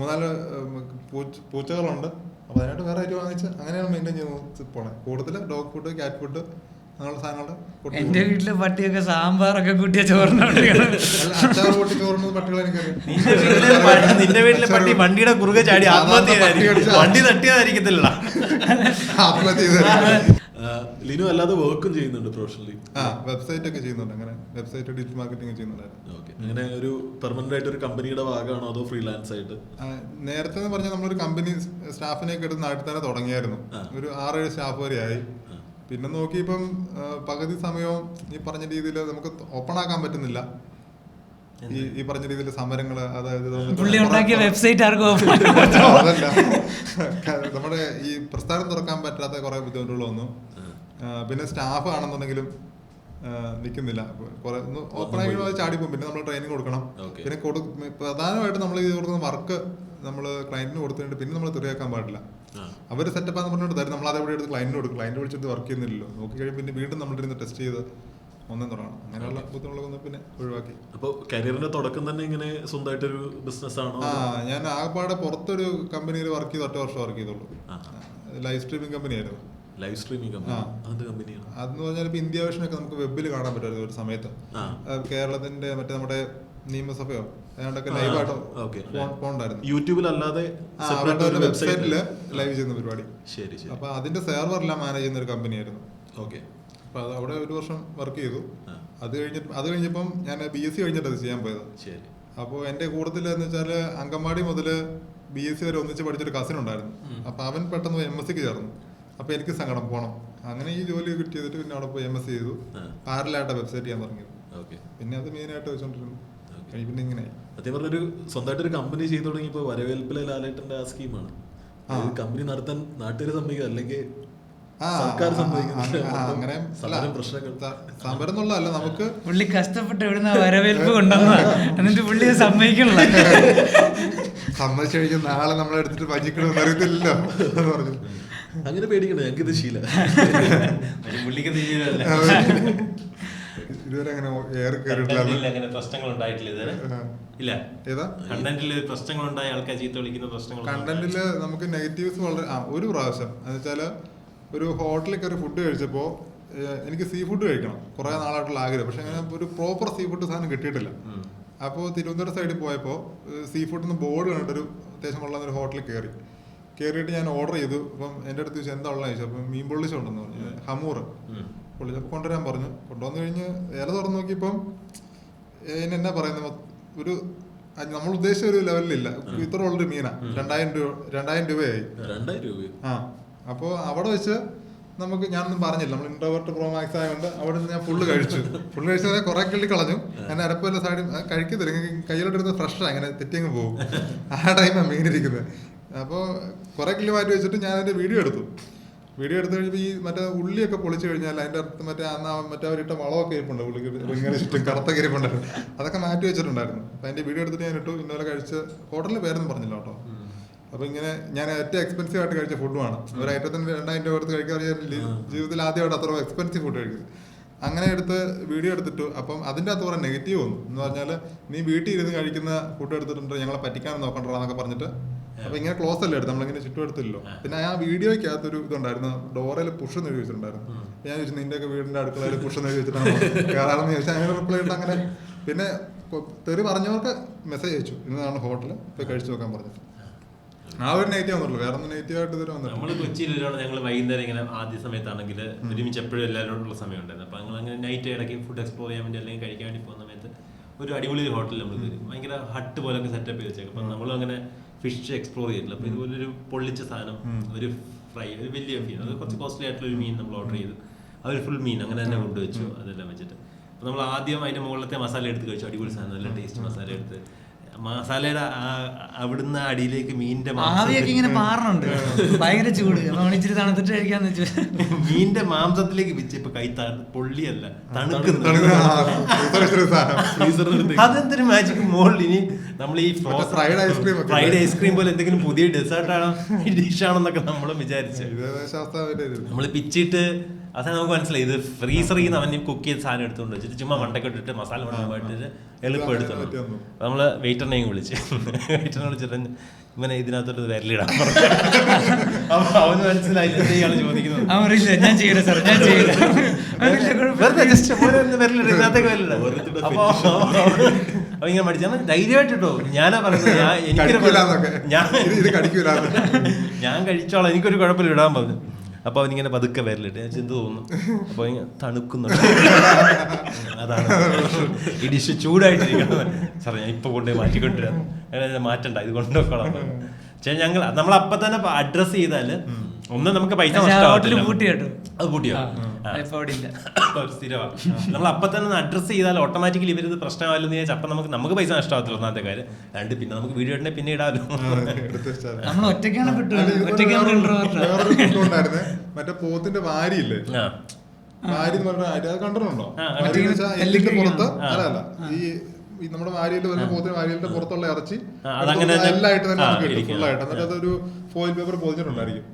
3-4 പൂച്ചകളുണ്ട്. അപ്പൊ അതിനായിട്ട് വേറെ അരി വാങ്ങിച്ച് അങ്ങനെയാണ് മെയിൻറ്റെയിൻ ചെയ്ത് പോണേ. കൂടുതൽ ഡോഗ് ഫുഡ്, ക്യാറ്റ് ഫുഡ് അങ്ങനെയുള്ള സാധനങ്ങൾ. എന്റെ വീട്ടിലെ പട്ടിയൊക്കെ സാമ്പാറൊക്കെ കൂട്ടിയ ചോറിനോട് അച്ചാർ കൂട്ടി ചോറുന്നത് പട്ടികൾ എനിക്കറിയാം. നിന്റെ വീട്ടിലെ പട്ടി വണ്ടിയുടെ കുറുകെ ചാടി ആത്മഹത്യ വണ്ടി തട്ടിയതായിരിക്കത്തില്ല. ആത്മഹത്യ ചെയ്ത ലിനു അല്ലാതെ വർക്കും ചെയ്യുന്നുണ്ട് പ്രൊഫഷണലി. വെബ്സൈറ്റ് ഒക്കെ ചെയ്യുന്നുണ്ട്, അങ്ങനെ വെബ്സൈറ്റ് ഡിജിറ്റൽ മാർക്കറ്റിംഗ് ചെയ്യുന്നുണ്ടായിരുന്നു. ഓക്കെ, അങ്ങനെ ഒരു പെർമനന്റ് ആയിട്ട് ഒരു കമ്പനിയുടെ ഭാഗമാണോ അതോ ഫ്രീലാൻസ് ആയിട്ട്? നേരത്തെ എന്ന് പറഞ്ഞാൽ നമ്മളൊരു കമ്പനി സ്റ്റാഫിനെയൊക്കെ എടുത്ത് നാട്ടിൽ തന്നെ തുടങ്ങിയായിരുന്നു. ഒരു 6-7 സ്റ്റാഫ് വരെയായി. പിന്നെ നോക്കി ഇപ്പം പകുതി സമയവും ഈ പറഞ്ഞ രീതിയിൽ നമുക്ക് ഓപ്പൺ ആക്കാൻ പറ്റുന്നില്ല. ഈ പറഞ്ഞ രീതിയിൽ സമരങ്ങള്, അതായത് വെബ്സൈറ്റ് അതല്ല, നമ്മുടെ ഈ പ്രസ്ഥാനം തുറക്കാൻ പറ്റാത്ത കുറെ ബുദ്ധിമുട്ടുകൾ വന്നു. പിന്നെ സ്റ്റാഫ് ആണെന്നുണ്ടെങ്കിലും നിൽക്കുന്നില്ല, കുറെ ഒന്ന് ഓപ്പൺ ആയി ചാടിപ്പോകും. പിന്നെ നമ്മൾ ട്രെയിനിങ് കൊടുക്കണം. പിന്നെ പ്രധാനമായിട്ട് നമ്മൾ ഇത് കൊടുക്കുന്ന വർക്ക് നമ്മൾ ക്ലയന്റിന് കൊടുത്തിട്ട് പിന്നെ നമ്മൾ തെറിയാക്കാൻ പാടില്ല. അവർ സെറ്റപ്പാന്ന് പറഞ്ഞിട്ട് തരും, നമ്മൾ അതേപോലെ എടുത്ത് ക്ലയന്റിന് കൊടുക്കും. ക്ലയന്റ് വിളിച്ചിട്ട് വർക്ക് ചെയ്യുന്നില്ലല്ലോ, നോക്കി കഴിയും പിന്നെ വീണ്ടും നമ്മളിരുന്ന് ടെസ്റ്റ് ചെയ്ത് ഒന്നും തുടങ്ങണം. അങ്ങനെയുള്ള ബുദ്ധിമുട്ടുകളൊന്നും പിന്നെ ഒഴിവാക്കി. അപ്പോൾ കരിയറിന്റെ തുടക്കം തന്നെ ഇങ്ങനെ സ്വന്തമായിട്ടൊരു ബിസിനസ് ആണോ? ഞാൻ ആകെപ്പാടെ പുറത്തൊരു കമ്പനിയിൽ വർക്ക് ചെയ്ത് 8 വർഷം വർക്ക് ചെയ്തുള്ളൂ. ലൈവ് സ്ട്രീമിംഗ് കമ്പനി ആയിരുന്നു. ലൈവ് സ്ട്രീമിംഗ് കമ്പനിയാണ്. അതെന്ന് പറഞ്ഞാൽ ഇപ്പൊ ഇന്ത്യ വിഷനൊക്കെ നമുക്ക് വെബിൽ കാണാൻ പറ്റുമായിരുന്നു ഒരു സമയത്ത്. കേരളത്തിന്റെ മറ്റേ നമ്മുടെ നിയമസഭയോ ഏതാണ്ടൊക്കെ ലൈവായിട്ട് പോണ്ടായിരുന്നു. യൂട്യൂബിലല്ലാതെ വെബ്സൈറ്റില് ലൈവ് ചെയ്യുന്ന പരിപാടി. ശരി. അപ്പൊ അതിന്റെ സെർവറെല്ലാം മാനേജ് ചെയ്യുന്ന ഒരു കമ്പനിയായിരുന്നു. ഓക്കെ. അപ്പൊ അവിടെ 1 വർഷം വർക്ക് ചെയ്തു. അത് കഴിഞ്ഞപ്പം ഞാൻ BSc കഴിഞ്ഞിട്ട് അത് ചെയ്യാൻ പോയത്. ശരി. അപ്പോൾ എന്റെ കൂട്ടത്തിൽ എന്ന് വെച്ചാല് അങ്കമാടി മുതല് BSc വരെ ഒന്നിച്ച് പഠിച്ചൊരു കസിൻ ഉണ്ടായിരുന്നു. അപ്പൊ അവൻ പെട്ടെന്ന് MScക്ക് ചേർന്നു. അപ്പൊ എനിക്ക് സങ്കടം പോണം. അങ്ങനെ ഈ ജോലി കിട്ടി ചെയ്തിട്ട് പിന്നെ അവിടെ പോയി MSc ചെയ്തു. പാരലായിട്ട് വെബ്സൈറ്റ് ചെയ്യാൻ തുടങ്ങിയത്. പിന്നെ അത് മെയിനായിട്ട് വെച്ചോണ്ടിരുന്നു. പിന്നെ ഇങ്ങനെ സത്യം പറഞ്ഞൊരു സ്വന്തമായിട്ട് ഒരു കമ്പനി ചെയ്തു തുടങ്ങിയപ്പോ വരവേൽപ്പിലെ ലാലേട്ടന്റെ ആ സ്കീമാണ്. കമ്പനി നടത്താൻ നാട്ടുകാർ സമ്മതിക്കുക, അല്ലെങ്കിൽ സർക്കാർ അങ്ങനെ പ്രശ്നങ്ങൾ. സമരം എന്നുള്ളതല്ല, നമുക്ക് പുള്ളി കഷ്ടപ്പെട്ട് എവിടുന്ന വരവേൽപ്പ് കൊണ്ടുവന്ന എന്നിട്ട് പുള്ളി സമ്മതിക്കണല്ലോ. സമ്മതിച്ചു കഴിഞ്ഞാൽ നാളെ നമ്മളെടുത്തിട്ട് വഞ്ചിക്കണമെന്ന് അറിയത്തില്ലല്ലോ എന്ന് പറഞ്ഞു. അങ്ങനെ പേടിക്കണ്ട, ഞങ്ങൾക്ക് ഇത് ശീലം. ഇതുവരെ അങ്ങനെ ഏറെ കേട്ടിട്ടില്ല. പ്രശ്നങ്ങൾ ഉണ്ടായിട്ടില്ല. കണ്ടന്റില് നമുക്ക് നെഗറ്റീവ്സ് വളരെ ഒരു പ്രാവശ്യം എന്ന് വെച്ചാല് ഒരു ഹോട്ടലിൽ കയറി ഫുഡ് കഴിച്ചപ്പോൾ എനിക്ക് സീ ഫുഡ് കഴിക്കണം, കുറെ നാളായിട്ടുള്ള ആഗ്രഹം. പക്ഷെ അങ്ങനെ ഒരു പ്രോപ്പർ സീ ഫുഡ് സാധനം കിട്ടിയിട്ടില്ല. അപ്പോൾ തിരുവനന്തപുരം സൈഡിൽ പോയപ്പോൾ സീ ഫുഡിന് ബോർഡ് കണ്ടിട്ടൊരു അത്യാവശ്യം ഉള്ള ഒരു ഹോട്ടലിൽ കയറിയിട്ട് ഞാൻ ഓർഡർ ചെയ്തു. അപ്പം എൻ്റെ അടുത്ത് ചോദിച്ചു എന്താ ഉള്ളത് ചോദിച്ചു. അപ്പം മീൻ പൊള്ളിച്ച ഉണ്ടെന്ന് പറഞ്ഞു, ഹമൂർ പൊള്ളിച്ച. അപ്പോൾ കൊണ്ടുവരാൻ പറഞ്ഞു. കൊണ്ടുവന്നു കഴിഞ്ഞ് ഇല തുറന്ന് നോക്കിയപ്പം എന്നാ പറയുന്നത്, ഒരു നമ്മൾ ഉദ്ദേശിച്ച ഒരു ലെവലിലില്ല. ഇത്ര ഉള്ളൊരു മീനാ. 2000 രൂപയായി. അപ്പോൾ അവിടെ വെച്ച് നമുക്ക് ഞാനൊന്നും പറഞ്ഞില്ല, നമ്മൾ ഇൻട്രോവേർട്ട് പ്രോ മാക്സ് ആയതുകൊണ്ട് അവിടെ നിന്ന് ഞാൻ ഫുള്ള് കഴിച്ചു. കുറെ കിള്ളി കളഞ്ഞു. ഞാൻ അരപ്പല്ല സൈഡിൽ കഴിക്കത്തില്ല, കയ്യിലോട്ടിരുന്ന് ഫ്രഷാണ്, അങ്ങനെ തെറ്റിയങ്ങ് പോകും. ആ ടൈമാണ് മീനിരിക്കുന്നത്. അപ്പോൾ കുറെ കിള്ളി മാറ്റി വെച്ചിട്ട് ഞാൻ അതിന്റെ വീഡിയോ എടുത്തു കഴിഞ്ഞപ്പോൾ ഈ മറ്റേ ഉള്ളിയൊക്കെ പൊളിച്ചു കഴിഞ്ഞാൽ അതിന്റെ അടുത്ത് മറ്റേ അവരിട്ട വളമൊക്കെ ഇരിപ്പുണ്ട്, ഉള്ളിക്ക് ഇങ്ങനെ ചുറ്റും കറുത്ത ഇരിപ്പുണ്ടായിരുന്നു. അതൊക്കെ മാറ്റി വെച്ചിട്ടുണ്ടായിരുന്നു. അപ്പൊ അതിന്റെ വീഡിയോ എടുത്തിട്ട് ഞാൻ ഇട്ടു. ഇന്നലെ കഴിച്ച് ഹോട്ടലിൽ പേരൊന്നും പറഞ്ഞില്ല കേട്ടോ. അപ്പൊ ഇങ്ങനെ ഞാൻ ഏറ്റവും എക്സ്പെൻസീവ് ആയിട്ട് കഴിച്ച ഫുഡുമാണ്. ഒരു ഐറ്റത്തിന് 2000 രൂപ എടുത്ത് കഴിക്കാൻ ജീവിതത്തിൽ ആദ്യമായിട്ട് അത്ര എക്സ്പെൻസീവ് ഫുഡ് കഴിക്കുന്നത്. അങ്ങനെ എടുത്ത് വീഡിയോ എടുത്തിട്ടു. അപ്പം അതിൻ്റെ അകത്ത് കുറെ നെഗറ്റീവ് വന്നു. എന്ന് പറഞ്ഞാൽ നീ വീട്ടിൽ ഇരുന്ന് കഴിക്കുന്ന ഫുഡ് എടുത്തിട്ടുണ്ട്, ഞങ്ങളെ പറ്റിക്കാൻ നോക്കണ്ടെന്നൊക്കെ പറഞ്ഞിട്ട്. അപ്പൊ ഇങ്ങനെ ക്ലോസ് അല്ലേ എടുത്ത്, നമ്മളിങ്ങനെ ചുറ്റും എടുത്തില്ലല്ലോ. പിന്നെ ആ വീഡിയോയ്ക്കകത്തൊരു ഇതുണ്ടായിരുന്നു, ഡോറയിൽ പുഷ് എന്ന് എഴുതി വെച്ചിട്ടുണ്ടായിരുന്നു. ഞാൻ ചോദിച്ചു നിന്റെയൊക്കെ വീടിന്റെ അടുക്കളയിൽ പുഷ് എന്ന് എഴുതി വെച്ചിട്ടാണ് കയറാറെന്ന് ചോദിച്ചാൽ അങ്ങനെ റിപ്ലൈ ഇട്ട് അങ്ങനെ. പിന്നെ തെറി പറഞ്ഞവർക്ക് മെസ്സേജ് അയച്ചു, ഇന്നതാണ് ഹോട്ടൽ, പോയി കഴിച്ചു നോക്കാൻ പറഞ്ഞു. ആ ഒരു നെഗറ്റീവ് വന്നുള്ളൂ, വേറെ ഒന്നും നെഗറ്റീവ് ആയിട്ട് ഇതുവരെ വന്നില്ല. നമ്മൾ കൊച്ചിയിലാണ് ഞങ്ങൾ വൈകുന്നേരം ഇങ്ങനെ ആദ്യ സമയത്താണെങ്കിൽ ഒരുമിച്ച് എപ്പോഴും എല്ലാവരോടുള്ള സമയം ഉണ്ടായിരുന്നു. അപ്പോൾ ഞങ്ങൾ അങ്ങനെ നൈറ്റ് ഇടയ്ക്ക് ഫുഡ് എക്സ്പ്ലോർ ചെയ്യാൻ വേണ്ടി അല്ലെങ്കിൽ കഴിക്കാൻ വേണ്ടി പോകുന്ന സമയത്ത് ഒരു അടിപൊളി ഹോട്ടലിൽ നമ്മൾ കയറി. ഭയങ്കര ഹട്ട് പോലൊക്കെ സെറ്റപ്പ് ചെയ്ത് വെച്ചേക്കും. അപ്പം നമ്മളും അങ്ങനെ ഫിഷ് എക്സ്പ്ലോർ ചെയ്തിട്ടില്ല. അപ്പോൾ ഇതുപോലൊരു പൊള്ളിച്ച സാധനം, ഒരു ഫ്രൈ, ഒരു വലിയ മീൻ, അത് കുറച്ച് കോസ്റ്റ്ലി ആയിട്ടുള്ള ഒരു മീൻ നമ്മൾ ഓർഡർ ചെയ്തു. അവർ ഫുൾ മീൻ അങ്ങനെ തന്നെ കൊണ്ടുവച്ചു, അതെല്ലാം വെച്ചിട്ട്. അപ്പോൾ നമ്മൾ ആദ്യം അതിൻ്റെ മുകളിലത്തെ മസാല എടുത്ത് കഴിച്ചു, അടിപൊളി സാധനം, നല്ല ടേസ്റ്റ് മസാല എടുത്ത്. മസാലയുടെ അവിടുന്ന് അടിയിലേക്ക് മീനിന്റെ ആവിയൊക്കെ ഇങ്ങനെ മാറണുണ്ട്, ഭയങ്കര ചൂട്, ഇച്ചിരി തണുത്തിട്ട് കഴിക്കാന്ന് വെച്ചു. മീനിന്റെ മാംസത്തിലേക്ക് വെച്ച് ഇപ്പൊ കൈ പൊള്ളിയല്ല തണുക്കുന്നു. അതെന്തൊരു മാജിക് മോളിൽ. ഇനി നമ്മൾ ഈ ഫ്രൈഡ് ഐസ്ക്രീം പോലെ എന്തെങ്കിലും പുതിയ ഡെസേർട്ടാണോ ഡിഷാണെന്നൊക്കെ നമ്മളും വിചാരിച്ചു. നമ്മൾ പിച്ചിട്ട് അവസാനം നമുക്ക് മനസ്സിലായി ഇത് ഫ്രീസറിൽ നിന്ന് അവൻ കുക്ക് ചെയ്ത സാധനം എടുത്തുകൊണ്ട് വെച്ചിട്ട് ചുമ്മാ മണ്ടൊക്കെ ഇട്ടിട്ട് മസാല മണ്ടമായിട്ടിട്ട് എളുപ്പം എടുത്തോളൂ. അപ്പൊ നമ്മള് വെയിറ്ററിനെയും വിളിച്ചു, വെയിറ്ററിനെ വിളിച്ചിട്ട് ഇങ്ങനെ ഇതിനകത്തോട്ട് വിരലിടാൻ പറഞ്ഞു. അപ്പൊ അവന് മനസ്സിലായില്ല എന്തെയാണ് ചോദിക്കുന്നത്. ഞാൻ ചെയ്യില്ല സാർ, ഞാൻ ചെയ്യില്ല. വിരലിടത്തേക്ക് വിരലിട. അപ്പൊ ഇങ്ങനെ മടിച്ചാൽ ധൈര്യമായിട്ട് കേട്ടോ, ഞാനാ പറയുന്നത്, ഞാൻ കഴിച്ചോളാം, എനിക്കൊരു കുഴപ്പമില്ല ഇടാൻ പറഞ്ഞു. അപ്പൊ അവനിങ്ങനെ പതുക്കെ വരലിട്ട് ഞാൻ എന്ത് തോന്നുന്നു, അപ്പൊ ഇങ്ങനെ തണുക്കുന്നുണ്ട്. അതാണ് ഈ ഡിഷ് ചൂടായിട്ടിരിക്കുന്നത്. സാർ ഞാൻ ഇപ്പൊ കൊണ്ടുപോയി മാറ്റിക്കൊണ്ടിരാം, മാറ്റണ്ട, ഇത് കൊണ്ടുപോയിക്കോളാം. പക്ഷെ നമ്മൾ അപ്പൊ തന്നെ അഡ്രസ് ചെയ്താല് ഒന്നും നമുക്ക് പൈസ നഷ്ടമാവത്തില്ല. അത് പൂട്ടിയോ സ്ഥിരമാണ്. നമ്മൾ അപ്പൊ തന്നെ അഡ്രസ് ചെയ്താൽ ഓട്ടോമാറ്റിക്കലി ഇവരിത് പ്രശ്നമാവില്ലെന്ന് വിചാരിച്ചാൽ അപ്പൊ നമുക്ക് പൈസ നഷ്ടമാവത്തില്ല. ഒന്നാമത്തെ കാര്യം. രണ്ട് പിന്നെ നമുക്ക് വീഡിയോ ഇടണേ പിന്നെ ഇടാമല്ലോ. മറ്റേ പോത്തിന്റെ വാരിയില്ലേ, വാരി എന്ന് പറഞ്ഞാൽ അത് കണ്ടിട്ടുണ്ടോ? എല്ലിന്റെ പുറത്ത് അല്ല ഈ നമ്മുടെ വാരിയിൽ വരുന്ന പോത്തിന് വാരിയലിന്റെ പുറത്തുള്ള ഇറച്ചി എല്ലായിട്ട് തന്നെ ഫുള്ളായിട്ട്, എന്നിട്ട് അതൊരു ഫോയിൽ പേപ്പർ പൊതിഞ്ഞിട്ടുണ്ടായിരിക്കും.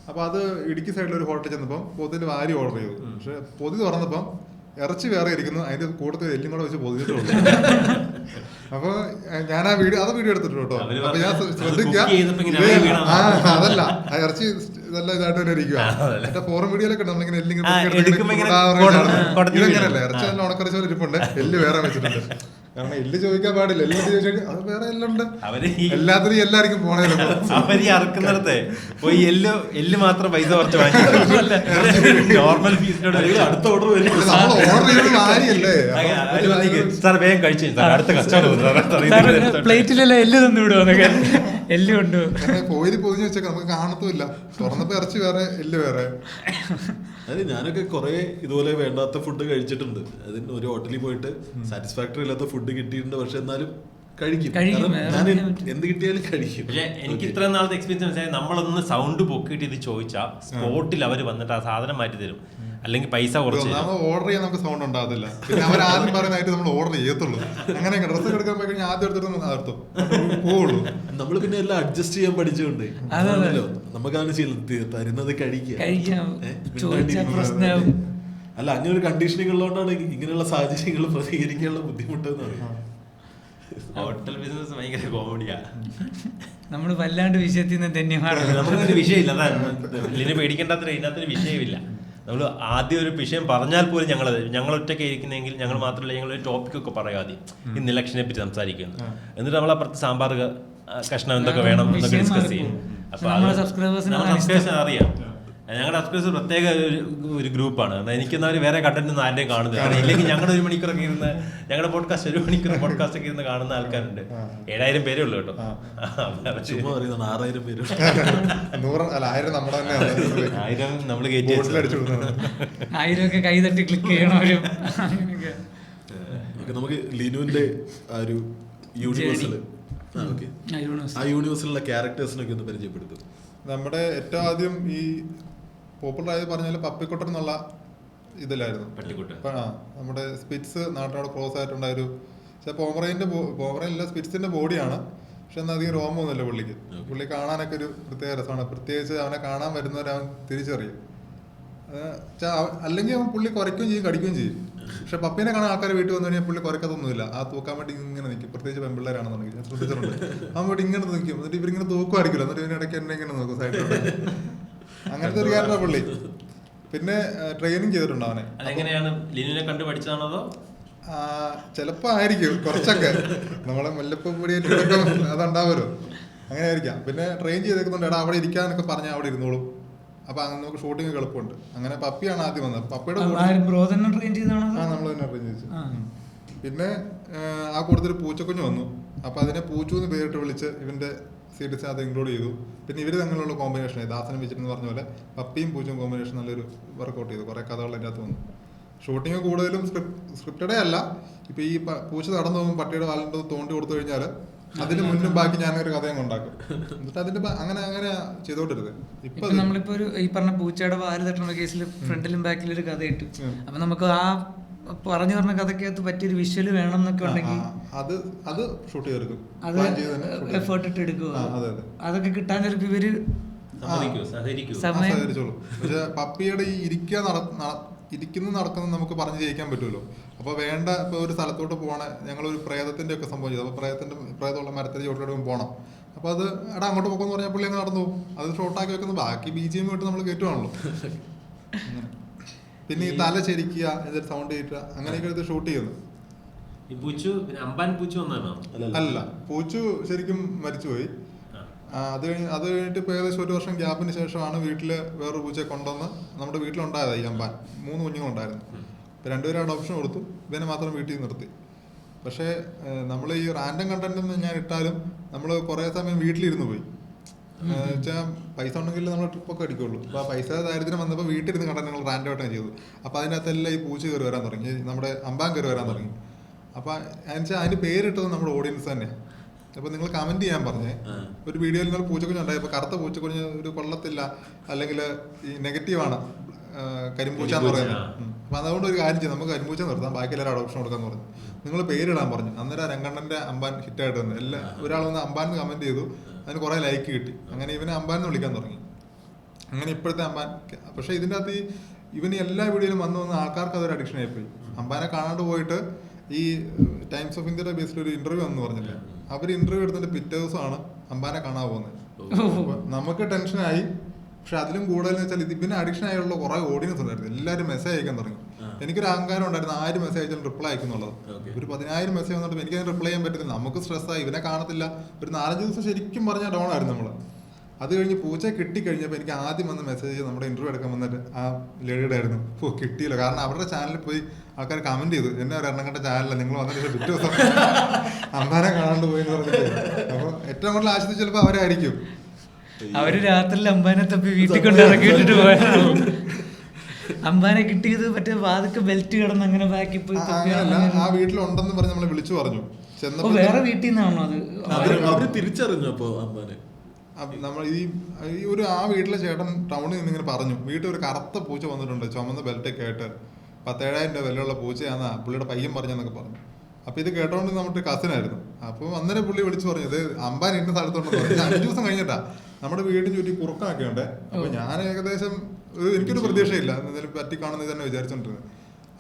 അപ്പൊ അത് ഇടുക്കി സൈഡിൽ ഒരു ഹോട്ടലിൽ ചെന്നപ്പം പോത്തിന്റെ വാരി ഓർഡർ ചെയ്തു. പക്ഷെ പൊതി തുറന്നപ്പം ഇറച്ചി വേറെ ഇരിക്കുന്നു, അതിന്റെ കൂട്ടത്തിൽ എല്ലും കൂടെ വെച്ച് പൊതിഞ്ഞിട്ടുള്ളൂ. അപ്പൊ ഞാൻ ആ വീഡിയോ എടുത്തിട്ടു കേട്ടോ. അപ്പൊ ഞാൻ ശ്രദ്ധിക്കാം, അതല്ല ആ ഇറച്ചി ഇതെല്ലാം ഇതായിട്ട് തന്നെ ഇരിക്കുക. മറ്റേ ഫോറം വീഡിയോയിലൊക്കെ നമ്മളിങ്ങനെ എല്ലിങ്ങനെ ഇതങ്ങനല്ല, ഇറച്ചി നല്ല ഉണക്കറിച്ച പോലെ ഇരിപ്പുണ്ട്, എല്ല് വേറെ വെച്ചിട്ടുണ്ട്. കാരണം എല്ല് ചോദിക്കാൻ പാടില്ല, എല്ലാം ചോദിച്ചാൽ അത് വേറെ എല്ലാം ഉണ്ട്. എല്ലാത്തിനും എല്ലാവർക്കും പോണേ. അവര് ഇറക്കുന്നിടത്തെ പോയി എല്ല് മാത്രം പൈസ കുറച്ച് നോർമൽ ഫീസിനോട് അടുത്ത ഓർഡർ സാർ വേഗം കഴിച്ചു അടുത്ത കസ്റ്റമർ പ്ലേറ്റിലെല്ലാം എല്ല് തന്നു വിടുവോ, എല്ല് കൊണ്ടു കോയില് പൊതിഞ്ഞ് വെച്ചേക്കാം, നമുക്ക് കാണത്തുമില്ല. തുറന്നപ്പോ ഇറച്ചി വേറെ എല്ല് വേറെ. അതെ, ഞാനൊക്കെ കുറെ ഇതുപോലെ വേണ്ടാത്ത ഫുഡ് കഴിച്ചിട്ടുണ്ട്. അതിന് ഒരു ഹോട്ടലിൽ പോയിട്ട് സാറ്റിസ്ഫാക്ടറി ഇല്ലാത്ത ഫുഡ് കിട്ടിയിട്ടുണ്ട്, പക്ഷെ എന്നാലും കഴിക്കും. ഞാൻ എന്ത് കിട്ടിയാലും കഴിക്കും. പക്ഷെ എനിക്ക് ഇത്ര നാളത്തെ എക്സ്പീരിയൻസ് മനസ്സിലായി, നമ്മളൊന്ന് സൗണ്ട് പൊക്കിയിട്ട് ഇത് ചോദിച്ചാൽ സ്പോട്ടിൽ അവർ വന്നിട്ട് ആ സാധനം മാറ്റി തരും, അല്ലെങ്കിൽ പൈസ കുറച്ച് ഓർഡർ ചെയ്യാൻ നമുക്ക് സൗണ്ട് ഉണ്ടാകത്തില്ല. പിന്നെ അവർ ആദ്യം പറയുന്നതായിട്ട് നമ്മൾ ഓർഡർ ചെയ്യത്തുള്ളൂ. അങ്ങനെ ഡ്രസ്സ് എടുക്കാൻ പോയി കഴിഞ്ഞാൽ ആദ്യം എടുത്തിട്ട് പോവുള്ളൂ. നമ്മൾ പിന്നെ എല്ലാം അഡ്ജസ്റ്റ് ചെയ്യാൻ പഠിച്ചുകൊണ്ട് നമുക്കാണ് തരുന്നത് കഴിക്കാം. അല്ല, അങ്ങനെ ഒരു കണ്ടീഷനിങ് ഉള്ളതുകൊണ്ടാണ് ഇങ്ങനെയുള്ള സാഹചര്യങ്ങൾ പ്രതികരിക്കാനുള്ള ബുദ്ധിമുട്ട് എന്ന് പറയുന്നത്. ഹോട്ടൽ ബിസിനസ് ഭയങ്കര കോമഡിയാ. നമ്മള് വല്ലാണ്ട് വിഷയത്തിൽ നിന്ന് തന്നെയാണ്. നമുക്കൊരു വിഷയമില്ല, ഇതിനെ പേടിക്കേണ്ടാത്ത ഇതിനകത്തൊരു വിഷയമില്ല. നമ്മൾ ആദ്യം ഒരു വിഷയം പറഞ്ഞാൽ പോലും ഞങ്ങൾ ഒറ്റയ്ക്ക് ഇരിക്കുന്നെങ്കിൽ ഞങ്ങൾ മാത്രമല്ല, ഞങ്ങളൊരു ടോപ്പിക്കൊക്കെ പറയാം ആദ്യം, ഇന്ന് ഇലക്ഷനെ പറ്റി സംസാരിക്കുന്നു. എന്നിട്ട് നമ്മൾ അപ്പുറത്ത് സാമ്പാർ കഷ്ണം എന്തൊക്കെ വേണം എന്നൊക്കെ ഡിസ്കസ് ചെയ്യും. അപ്പൊ സബ്സ്ക്രൈബേഴ്സിന് അറിയാം, ഞങ്ങളുടെ സബ്സ്ക്രൈബേഴ്സ് പ്രത്യേക ഒരു ഗ്രൂപ്പാണ്. എനിക്കെന്നാൽ വേറെ കണ്ടന്റ് ഒന്നും ആരുടെയും കാണുന്നില്ല. ഇല്ലെങ്കിൽ ഞങ്ങളുടെ 1 മണിക്കൂറൊക്കെ ഇരുന്ന് ഞങ്ങളുടെ പോഡ്കാസ്റ്റ് 1 മണിക്കൂർ പോഡ്കാസ്റ്റ് ഒക്കെ ഇരുന്ന് കാണുന്ന ആൾക്കാരുണ്ട്. 7000 പേരേ ഉള്ളൂ കേട്ടോ. 6000 പേര് നമ്മൾ കയറ്റി 1000 കൈ തട്ടി ക്ലിക്ക് ചെയ്യണവരും. നമുക്ക് ലിനുവിന്റെ ആ ഒരു യൂണിവേഴ്സില് ആ യൂണിവേഴ്സിലുള്ള ക്യാരക്ടേഴ്സിനൊക്കെ ഒന്ന് പരിചയപ്പെടുത്തും. നമ്മുടെ ഏറ്റവും ആദ്യം ഈ പോപ്പുലർ ആയത് പറഞ്ഞാൽ പപ്പിക്കുട്ടൻ എന്നുള്ള ഇതിലായിരുന്നു. നമ്മുടെ സ്പിറ്റ്സ് നാട്ടിനോട് ക്രോസ് ആയിട്ടുണ്ടായൊരു, പക്ഷെ പോമറയില്ല സ്പിറ്റ്സിന്റെ ബോഡിയാണ്, പക്ഷെ എന്നാൽ അധികം രോമൊന്നുമില്ല പുള്ളിക്ക്. പുള്ളി കാണാനൊക്കെ ഒരു പ്രത്യേക രസമാണ്. പ്രത്യേകിച്ച് അവനെ കാണാൻ വരുന്നവരവൻ തിരിച്ചറിയും. അല്ലെങ്കിൽ അവൻ പുള്ളി കുറയ്ക്കുകയും ചെയ്യും, കടിക്കുകയും ചെയ്യും. പക്ഷെ പപ്പീനെ കാണാൻ ആൾക്കാർ വീട്ടിൽ വന്നു കഴിഞ്ഞാൽ പുള്ളി കുറയ്ക്കത്തൊന്നുമില്ല. ആ തൂക്കാൻ വേണ്ടി ഇങ്ങനെ നിൽക്കും. പ്രത്യേകിച്ച് പെൺപിള്ളേരാണെന്നുണ്ടെങ്കിൽ ഞാൻ ശ്രദ്ധിച്ചിട്ടുണ്ട്. അവൻ വേണ്ടി ഇങ്ങനെ നിൽക്കും, എന്നിട്ട് ഇവരിങ്ങനെ തൂക്കുമായിരിക്കില്ല, എന്നിട്ട് ഇതിനിടയ്ക്ക് എന്നെ ഇങ്ങനെ നോക്കും സൈഡിലോട്ട്. അങ്ങനത്തെ ഒരു കാര്യമാണ് പുള്ളി. പിന്നെ ട്രെയിനിങ് ചെയ്തിട്ടുണ്ട് അവനെ. അതെങ്ങനെയാണ്, ലിനുവിനെ കണ്ടു പഠിച്ചതാണോ അതോ? ചിലപ്പോ ആയിരിക്കും, കുറച്ചൊക്കെ നമ്മളെ മുല്ലപ്പൂ പൊടിയായിട്ട് അതുണ്ടാവുമല്ലോ, അങ്ങനെ ആയിരിക്കാം. പിന്നെ ട്രെയിൻ ചെയ്തേക്കുന്നുണ്ട്, എടാ അവിടെ ഇരിക്കാന്നൊക്കെ പറഞ്ഞാൽ അവിടെ ഇരുന്നോളും. അപ്പൊ അങ്ങനെ നമുക്ക് ഷൂട്ടിങ് എളുപ്പമുണ്ട്. അങ്ങനെ പപ്പിയാണ് ആദ്യം വന്നത്. പപ്പിയുടെ നമ്മൾ തന്നെ ട്രെയിൻ ചെയ്തു. പിന്നെ ആ കൂടുതൽ പൂച്ചക്കുഞ്ഞ് വന്നു. അപ്പൊ അതിനെ പൂച്ചു എന്ന് പേരിട്ട് വിളിച്ച് ഇവന്റെ സീരീസ് അത് ഇൻക്ലൂഡ് ചെയ്തു. പിന്നെ ഇവർ തമ്മിലുള്ള കോമ്പിനേഷൻ ദാസനും വെച്ചിട്ടെന്ന് പറഞ്ഞ പോലെ പപ്പിയും പൂച്ചയും കോമ്പിനേഷൻ നല്ലൊരു വർക്കൗട്ട് ചെയ്തു. കുറേ കഥകൾ അതിൻ്റെ അകത്ത് വന്നു. ഷൂട്ടിങ് കൂടുതലും സ്ക്രിപ്റ്റഡേ അല്ല. ഇപ്പം ഈ പൂച്ച നടന്നു പോകുമ്പോൾ പട്ടിയുടെ വാലിൻ്റെ തോണ്ടി കൊടുത്തു കഴിഞ്ഞാൽ അതിന് മുന്നും ബാക്കി ഞാനൊരു കഥയും ഉണ്ടാക്കും. എന്നിട്ട് അതിന്റെ അങ്ങനെ അങ്ങനെ ചെയ്തോണ്ടിരുന്നത്. ഇപ്പൊ നമ്മളിപ്പോ ഒരു ഈ പറഞ്ഞ പൂച്ചയുടെ വാല് തട്ടുന്ന കേസിൽ ഫ്രണ്ടിലും ബാക്കിലും ഒരു കഥ ഇട്ടു. അപ്പൊ നമുക്ക് ആ പറഞ്ഞു പറഞ്ഞ കഥക്കകത്ത് പറ്റിയൊരു വിഷ്വല് വേണം എന്നൊക്കെ ഉണ്ടെങ്കിൽ അത് ഷൂട്ട് ചെയ്തെടുക്കും. അത് എഫേർട്ട് ഇട്ട് എടുക്കുക. അതൊക്കെ കിട്ടാൻ ചിലപ്പോൾ ഇവര് സഹകരിച്ചോളൂ. പക്ഷെ പപ്പിയുടെ ഈ ഇരിക്കുന്ന നടക്കുന്നത് നമുക്ക് പറഞ്ഞു ജയിക്കാൻ പറ്റുമല്ലോ. അപ്പോൾ വേണ്ട, ഇപ്പോൾ ഒരു സ്ഥലത്തോട്ട് പോകണ ഞങ്ങളൊരു പ്രേതത്തിൻ്റെ ഒക്കെ സംഭവം ചെയ്തു. അപ്പോൾ പ്രേതമുള്ള മരത്തിൻ്റെ ചോട്ടിലോട്ട് പോകണം. അപ്പോൾ അത് എടാ അങ്ങോട്ട് പോകണമെന്ന് പറഞ്ഞാൽ പുള്ളി അങ്ങ് നടന്നു പോകും. അത് ഷോർട്ടാക്കി വെക്കുന്നത് ബാക്കി BGM ഇട്ട് നമ്മൾ കയറ്റുവാണല്ലോ. പിന്നെ ഈ തല ശരിക്കുക, എന്നിട്ട് സൗണ്ട് കയറ്റുക, അങ്ങനെയൊക്കെ എടുത്ത് ഷൂട്ട് ചെയ്യുന്നു. അല്ല, പൂച്ചു ശരിക്കും മരിച്ചുപോയി. അത് കഴിഞ്ഞിട്ട് ഇപ്പോൾ ഏകദേശം 1 വർഷം ഗ്യാപ്പിന് ശേഷമാണ് വീട്ടിൽ വേറൊരു പൂച്ചയെ കൊണ്ടുവന്ന് നമ്മുടെ വീട്ടിലുണ്ടായതാണ് ഈ അമ്പാൻ. 3 കുഞ്ഞുങ്ങളുണ്ടായിരുന്നു. ഇപ്പോൾ 2 പേരും അഡോപ്ഷൻ കൊടുത്തു, ഇവനെ മാത്രം വീട്ടിൽ നിർത്തി. പക്ഷേ നമ്മൾ ഈ റാൻഡം കണ്ടന്റ് ഞാൻ ഇട്ടാലും നമ്മൾ കുറേ സമയം വീട്ടിലിരുന്ന് പോയി. വെച്ചാൽ പൈസ ഉണ്ടെങ്കിൽ നമ്മൾ ട്രിപ്പൊക്കെ അടിക്കുള്ളൂ. അപ്പോൾ ആ പൈസ ദാരിദ്ര്യം വന്നപ്പോൾ വീട്ടിലിരുന്ന് കണ്ടന്റ് ഞങ്ങൾ റാൻഡമായിട്ടാണ് ചെയ്തത്. അപ്പോൾ അതിനകത്തെല്ലാം ഈ പൂച്ച കയറി വരാൻ തുടങ്ങി, നമ്മുടെ അമ്പാൻ കയറി വരാൻ തുടങ്ങി. അപ്പോൾ അതിന് പേരിട്ടത് നമ്മുടെ ഓഡിയൻസ് തന്നെയാണ്. അപ്പോൾ നിങ്ങൾ കമന്റ് ചെയ്യാൻ പറഞ്ഞേ, ഒരു വീഡിയോയിൽ നിങ്ങൾ പൂച്ചക്കുഞ്ഞുണ്ടായി, ഇപ്പോൾ കറുത്ത പൂച്ചക്കുഞ്ഞ് ഒരു കൊള്ളത്തില്ല, അല്ലെങ്കിൽ ഈ നെഗറ്റീവാണ് കരിമ്പൂച്ച എന്ന് പറയുന്നത്. അപ്പോൾ അതുകൊണ്ട് ഒരു കാര്യം ചെയ്യും, നമുക്ക് കരിമ്പൂച്ച നിർത്താം, ബാക്കി എല്ലാവരും അഡോപ്ഷൻ കൊടുക്കാന്ന് പറഞ്ഞു. നിങ്ങൾ പേരിടാൻ പറഞ്ഞു. അന്നേരം രംഗണ്ണൻ്റെ അമ്പാൻ ഹിറ്റായിട്ട് വന്നു. ഒരാൾ വന്ന് അമ്പാൻ കമന്റ് ചെയ്തു, അതിന് കുറേ ലൈക്ക് കിട്ടി. അങ്ങനെ ഇവനെ അമ്പാൻ എന്ന് വിളിക്കാൻ തുടങ്ങി. അങ്ങനെ ഇപ്പോഴത്തെ അമ്പാൻ. പക്ഷേ ഇതിൻ്റെ അകത്ത് ഇവന് എല്ലാ വീഡിയോയിലും വന്ന് ആൾക്കാർക്ക് അതൊരു അഡിക്ഷൻ ആയിപ്പോയി. അമ്പാനെ കാണാണ്ട് പോയിട്ട് ഈ ടൈംസ് ഓഫ് ഇന്ത്യയുടെ ബേസിൽ ഒരു ഇന്റർവ്യൂ എന്ന് പറഞ്ഞില്ലേ, അവർ ഇന്റർവ്യൂ എടുത്തിട്ട് പിറ്റേ ദിവസമാണ് അമ്പാനെ കാണാൻ പോകുന്നത്. നമുക്ക് ടെൻഷനായി. പക്ഷെ അതിലും കൂടുതലെന്ന് വെച്ചാൽ ഇതിന് അഡിക്ഷൻ ആയുള്ള കുറേ ഓഡിയൻസ് ഉണ്ടായിരുന്നു. എല്ലാവരും മെസ്സേജ് അയക്കാൻ തുടങ്ങി. എനിക്കൊരു അഹങ്കാരം ഉണ്ടായിരുന്നു, 1000 മെസ്സേജ് അയച്ചാലും റിപ്ലൈ അയക്കുന്നുള്ളത്. ഒരു 10000 മെസ്സേജ് വന്നിട്ട് എനിക്കതിന് റിപ്ലൈ ചെയ്യാൻ പറ്റുന്നില്ല. നമുക്ക് സ്ട്രെസ്സായി, ഇവനെ കാണത്തില്ല. ഒരു 4-5 ദിവസം ശരിക്കും പറഞ്ഞാൽ ഡൗൺ ആയിരുന്നു നമ്മൾ. അത് കഴിഞ്ഞ് പൂച്ച കിട്ടിക്കഴിഞ്ഞപ്പോൾ എനിക്ക് ആദ്യം വന്ന മെസ്സേജ് നമ്മുടെ ഇന്റർവ്യൂ എടുക്കാൻ വന്നിട്ട് ആ ലേഡിയുടെ ആയിരുന്നു. കിട്ടിയില്ല. കാരണം അവരുടെ ചാനലിൽ പോയി ആൾക്കാർ കമന്റ് ചെയ്തു, എന്നെ ഒരു എണ്ണക്കണ്ട ചാനലല്ല, നിങ്ങൾ വന്നിട്ട് പിറ്റേ ദിവസം അമ്പാനെ കാണാണ്ട് പോയി എന്ന് പറഞ്ഞിട്ട്. അപ്പോൾ ഏറ്റവും കൂടുതൽ ആശ്രയിച്ച് ചിലപ്പോൾ അവരായിരിക്കും. അവര് രാത്രിയിൽ അമ്പാനെ തപ്പി വീട്ടിൽ കൊണ്ട് ഇറക്കിയിട്ടിട്ട് പോയാണോ? അമ്പാനെ കിട്ടിയത് മറ്റേ വാതിക്ക് ബെൽറ്റ് കിടന്ന് അങ്ങനെ ബാക്കി പോയി. ആ വീട്ടിലുണ്ടെന്ന് പറഞ്ഞ് നമ്മളെ വിളിച്ചു പറഞ്ഞു. ചെന്നപ്പോ വേറെ വീട്ടിൽ നിന്നാണോ അത് തിരിച്ചറിഞ്ഞു? അപ്പോ അമ്പാനെ നമ്മൾ ഈ ഒരു ആ വീട്ടിലെ ചേട്ടൻ ടൗണിൽ നിന്ന് ഇങ്ങനെ പറഞ്ഞു, വീട്ടിൽ ഒരു കറുത്ത പൂച്ച വന്നിട്ടുണ്ട്, ചുമന്ന ബെൽറ്റൊക്കെ ആയിട്ട്, 10,000 രൂപ വിലയുള്ള പൂച്ചയാണെന്നാ പുള്ളിയുടെ പയ്യൻ പറഞ്ഞെന്നൊക്കെ പറഞ്ഞു. അപ്പോൾ ഇത് കേട്ടോണ്ട് നമ്മുടെ കസിനായിരുന്നു. അപ്പോൾ അന്നേരം പുള്ളി വിളിച്ചു പറഞ്ഞു, ഇത് അമ്പാൻ ഇന്ന സ്ഥലത്തോണ്ടെന്ന് പറഞ്ഞു. 5 ദിവസം കഴിഞ്ഞിട്ടാ നമ്മുടെ വീടിന് ചുറ്റി കുറുക്കാക്കി ഉണ്ട്. അപ്പോൾ ഞാൻ ഏകദേശം എനിക്കൊരു പ്രതീക്ഷയില്ല, എന്തെങ്കിലും പറ്റിക്കാണെന്ന് തന്നെ വിചാരിച്ചോണ്ടിരുന്നത്.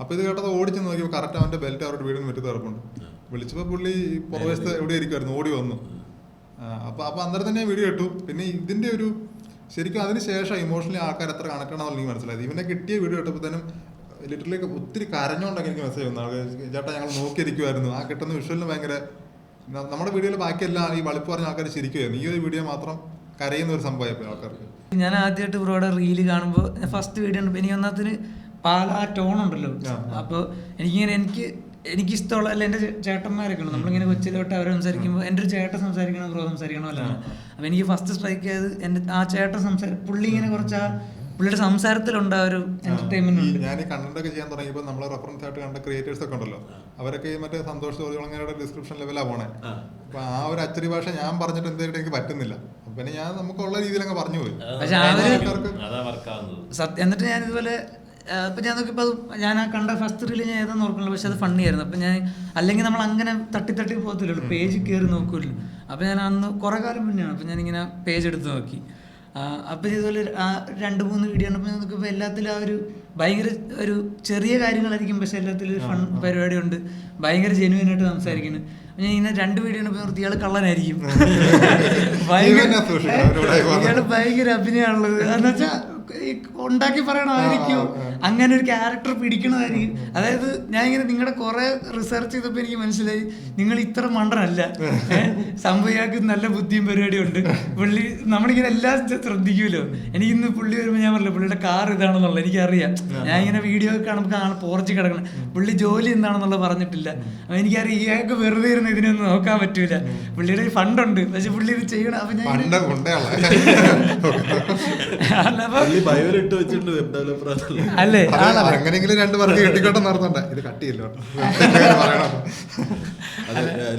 അപ്പോൾ ഇത് കേട്ടത് ഓടിച്ച് നോക്കിയപ്പോൾ കറക്റ്റ് അവൻ്റെ ബെൽറ്റ് അവരുടെ വീടിന് മുറ്റത്ത് കിടപ്പുണ്ട്. വിളിച്ചപ്പോൾ പുള്ളി പുറവശത്ത് എവിടെ ഇരിക്കുമായിരുന്നു, ഓടി വന്നു. അപ്പോൾ അന്നേരം തന്നെ വീഡിയോ ഇട്ടു. പിന്നെ ഇതിൻ്റെ ഒരു ശരിക്കും അതിന് ശേഷം ഇമോഷണലി ആൾക്കാർ എത്ര കണക്ട് ആണെന്ന് എനിക്ക് മനസ്സിലായത്. ഇവനെ കിട്ടിയ വീഡിയോ ഇട്ടപ്പോഴത്തേനും ലിറ്ററലി ഒത്തിരി കരഞ്ഞുകൊണ്ടൊക്കെ എനിക്ക് മെസ്സേജ് വന്നു, ചേട്ടാ ഞങ്ങൾ നോക്കിയിരിക്കുമായിരുന്നു. ആ കിട്ടുന്ന വിഷ്വലിന് ഭയങ്കര, നമ്മുടെ വീഡിയോയിൽ ബാക്കിയെല്ലാം ഈ വളിപ്പ് പറഞ്ഞ ആൾക്കാർ ശരിക്കുമായിരുന്നു, ഈ ഒരു വീഡിയോ മാത്രം കരയുന്ന ഒരു സംഭവമായിപ്പോയി ആൾക്കാർക്ക്. ഞാൻ ആദ്യമായിട്ട് ബ്രോയുടെ റീല് കാണുമ്പോൾ ഫസ്റ്റ് വീഡിയോ ഉണ്ട്, എനിക്ക് ഒന്നാമത്തിന് ആ ടോൺ ഉണ്ടല്ലോ. അപ്പോൾ എനിക്ക് ഇഷ്ടമുള്ള അല്ല, എൻ്റെ ചേട്ടന്മാരൊക്കെ ഉണ്ട്, നമ്മളിങ്ങനെ കൊച്ചിലോട്ട് അവർ സംസാരിക്കുമ്പോൾ എൻ്റെ ഒരു ചേട്ടൻ സംസാരിക്കണം, ബ്രോ സംസാരിക്കണോ അല്ല. അപ്പോൾ എനിക്ക് ഫസ്റ്റ് സ്ട്രൈക്ക് ആയത് എൻ്റെ ആ ചേട്ടൻ പുള്ളി ഇങ്ങനെ കുറച്ച് ആ പുള്ളിയുടെ സംസാരത്തിലുണ്ട് ആ ഒരു എന്റർടൈൻമെന്റ്. ഞാൻ ഈ കണ്ടന്റ് ഒക്കെ ചെയ്യാൻ തുടങ്ങിയപ്പോൾ നമ്മളെ റെഫറൻസ് ആയിട്ട് കണ്ട ക്രിയേറ്റേഴ്സ് ഒക്കെ ഉണ്ടല്ലോ, അവരൊക്കെ മറ്റേ സന്തോഷ് ജോർജ് ഡിസ്ക്രിപ്ഷൻ ലെവലാണ് പോണേ. അപ്പൊ ആ ഒരു അച്ചടി ഭാഷ ഞാൻ പറഞ്ഞിട്ട് എന്തായിട്ട് എനിക്ക് പറ്റുന്നില്ല. പിന്നെ ഞാൻ നമുക്കുള്ള രീതിയിലങ്ങ് പറഞ്ഞു പോയി. പക്ഷെ എന്നിട്ട് ഞാൻ ഇതുപോലെ അപ്പം ഞാൻ നോക്കിയപ്പോൾ അത് ഞാൻ ആ കണ്ട ഫസ്റ്റ് റീല് ഞാൻ ഏതാന്ന് ഓർക്കണല്ലോ, പക്ഷെ അത് ഫണ്ണി ആയിരുന്നു. അപ്പം ഞാൻ അല്ലെങ്കിൽ നമ്മൾ അങ്ങനെ തട്ടി പോകത്തില്ലല്ലോ, പേജ് കയറി നോക്കൂല്ലോ. അപ്പം ഞാൻ അന്ന് കുറേ കാലം മുന്നെയാണ്, അപ്പം ഞാനിങ്ങനെ പേജ് എടുത്ത് നോക്കി. അപ്പം ഇതുപോലെ 2-3 വീഡിയോ ആണ്. അപ്പം ഞാൻ നോക്കിയപ്പോൾ എല്ലാത്തിലും ആ ഒരു ഭയങ്കര ഒരു ചെറിയ കാര്യങ്ങളായിരിക്കും, പക്ഷെ എല്ലാത്തിലും ഒരു ഫൺ പരിപാടിയുണ്ട്, ഭയങ്കര ജെന്യുവനായിട്ട് സംസാരിക്കുന്നു. ഞാൻ ഇങ്ങനെ 2 വീഡിയോ നിർത്തി, ഇയാൾ കള്ളനായിരിക്കും, ഇയാൾ ഭയങ്കര അഭിനയമാണുള്ളത്. എന്ന് വെച്ചാൽ ഉണ്ടാക്കി പറയണമായിരിക്കും, അങ്ങനെ ഒരു ക്യാരക്ടർ പിടിക്കണമായിരിക്കും. അതായത് ഞാൻ ഇങ്ങനെ നിങ്ങളുടെ കുറെ റിസർച്ച് ചെയ്തപ്പോൾ എനിക്ക് മനസ്സിലായി നിങ്ങൾ ഇത്ര മണ്ടനല്ല, സംഭവിയാൾക്ക് നല്ല ബുദ്ധിയും പരിപാടിയും ഉണ്ട്. പുള്ളി നമ്മളിങ്ങനെ എല്ലാം ശ്രദ്ധിക്കുമല്ലോ. എനിക്കിന്ന് പുള്ളി വരുമ്പോൾ ഞാൻ പറഞ്ഞില്ല പുള്ളിയുടെ കാർ ഇതാണെന്നുള്ളത് എനിക്കറിയാം. ഞാൻ ഇങ്ങനെ വീഡിയോ കാണുമ്പോൾ പോർച്ച് കിടക്കണം, പുള്ളി ജോലി എന്താണെന്നുള്ളത് പറഞ്ഞിട്ടില്ല. അപ്പം എനിക്കറിയാം ഇയാൾക്ക് വെറുതെ ഇരുന്ന് ഇതിനൊന്നും നോക്കാൻ പറ്റൂല, പുള്ളിയുടെ ഫണ്ടുണ്ട് പക്ഷെ പുള്ളി ഇത് ചെയ്യണം. അപ്പൊ ഞാൻ അല്ലേ അങ്ങനെയെങ്കിലും 2 വർക്ക് കിട്ടിക്കോട്ടെ നടത്തണ്ട, ഇത് കട്ടിയല്ലോ.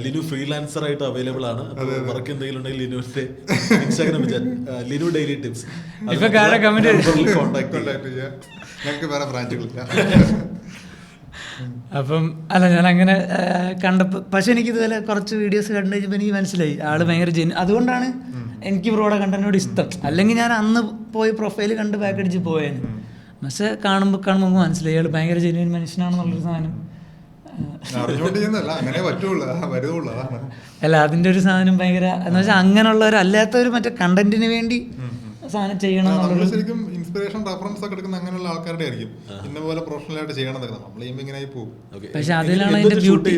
ലിനു ഫ്രീലാൻസർ ആയിട്ട് അവൈലബിൾ ആണ്. വർക്ക് എന്തെങ്കിലും ഉണ്ടെങ്കിൽ ലിനുവിന്റെ Instagram Linu daily tips contact ചെയ്യാം. ഞങ്ങൾക്ക് വേറെ ബ്രാഞ്ചുകളില്ല. അപ്പം അല്ല ഞാൻ അങ്ങനെ കണ്ടപ്പോൾ പക്ഷെ എനിക്ക് ഇതുപോലെ കുറച്ച് വീഡിയോസ് കണ്ടു കഴിഞ്ഞപ്പോൾ എനിക്ക് മനസ്സിലായി ആള് ഭയങ്കര അതുകൊണ്ടാണ് എനിക്ക് ബ്രോയുടെ കണ്ടന്റിനോട് ഇഷ്ടം. അല്ലെങ്കിൽ ഞാൻ അന്ന് പോയി പ്രൊഫൈൽ കണ്ട് ബാക്ക് അടിച്ച് പോയേനെ. പക്ഷെ കാണുമ്പോൾ മനസ്സിലായി ആള് ഭയങ്കര ജെന്യുവൻ മനുഷ്യനാണെന്നുള്ളൊരു സാധനം. അല്ല അതിന്റെ ഒരു സാധനം ഭയങ്കര എന്ന് വെച്ചാൽ അങ്ങനെയുള്ളവർ അല്ലാത്തവർ മറ്റേ കണ്ടന്റിന് വേണ്ടി സാധനം ചെയ്യണം. ശരിക്കും ഇൻസ്പിറേഷൻ റെഫറൻസ് ഒക്കെ എടുക്കുന്ന അങ്ങനെയുള്ള ആൾക്കാരുടെ ആയിരിക്കും ഇന്ന പോലെ പ്രൊഫഷണൽ ആയിട്ട് ചെയ്യണം. നമ്മൾ ചെയ്യുമ്പോൾ ഇങ്ങനെ ആയി പോകും. പക്ഷെ അതിലാണ് അതിന്റെ ബ്യൂട്ടി.